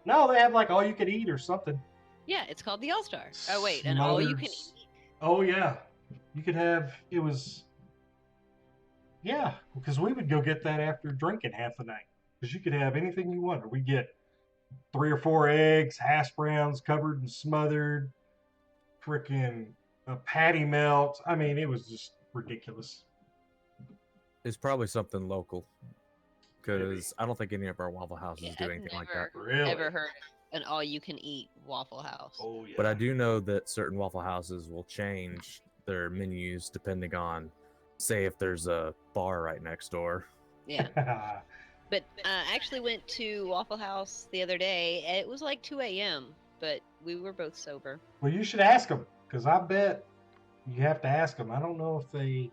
No, they have like all you can eat or something. Yeah, it's called the All-Star. Oh, wait, and all you can Smothers. eat? Oh yeah. You could have yeah, because we would go get that after drinking half the night. Because you could have anything you wanted. We get 3 or 4 eggs, hash browns covered and smothered, freaking a patty melt. I mean, it was just ridiculous. It's probably something local, because I don't think any of our Waffle Houses Yeah, do I've anything like never that. Really? ever heard of an all-you-can-eat Waffle House. Oh yeah. But I do know that certain Waffle Houses will change their menus depending on, say, if there's a bar right next door. Yeah. But I actually went to Waffle House the other day. It was like 2 a.m., but we were both sober. Well, you should ask them because I bet you have to ask them. I don't know if they.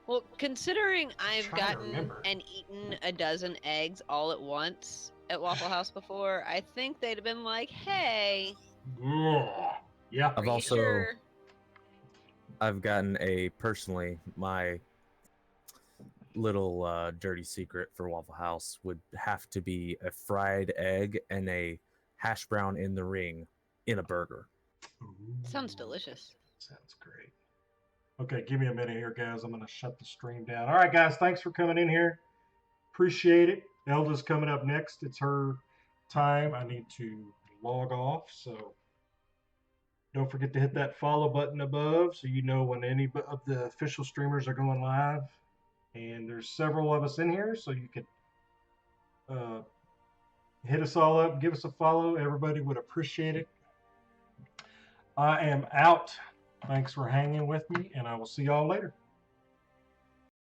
Well, considering I've trying to gotten remember. and eaten a dozen eggs all at once at Waffle House before, I think they'd have been like, hey, Yeah. I've are you also sure? I've gotten my little dirty secret for Waffle House would have to be a fried egg and a hash brown in the ring in a burger. Sounds delicious. Sounds great. Okay, give me a minute here, guys. I'm going to shut the stream down. All right, guys, thanks for coming in here. Appreciate it. Elda's coming up next. It's her time. I need to log off, so don't forget to hit that follow button above so you know when any of the official streamers are going live. And there's several of us in here, so you could hit us all up, give us a follow. Everybody would appreciate it. I am out. Thanks for hanging with me, and I will see y'all later.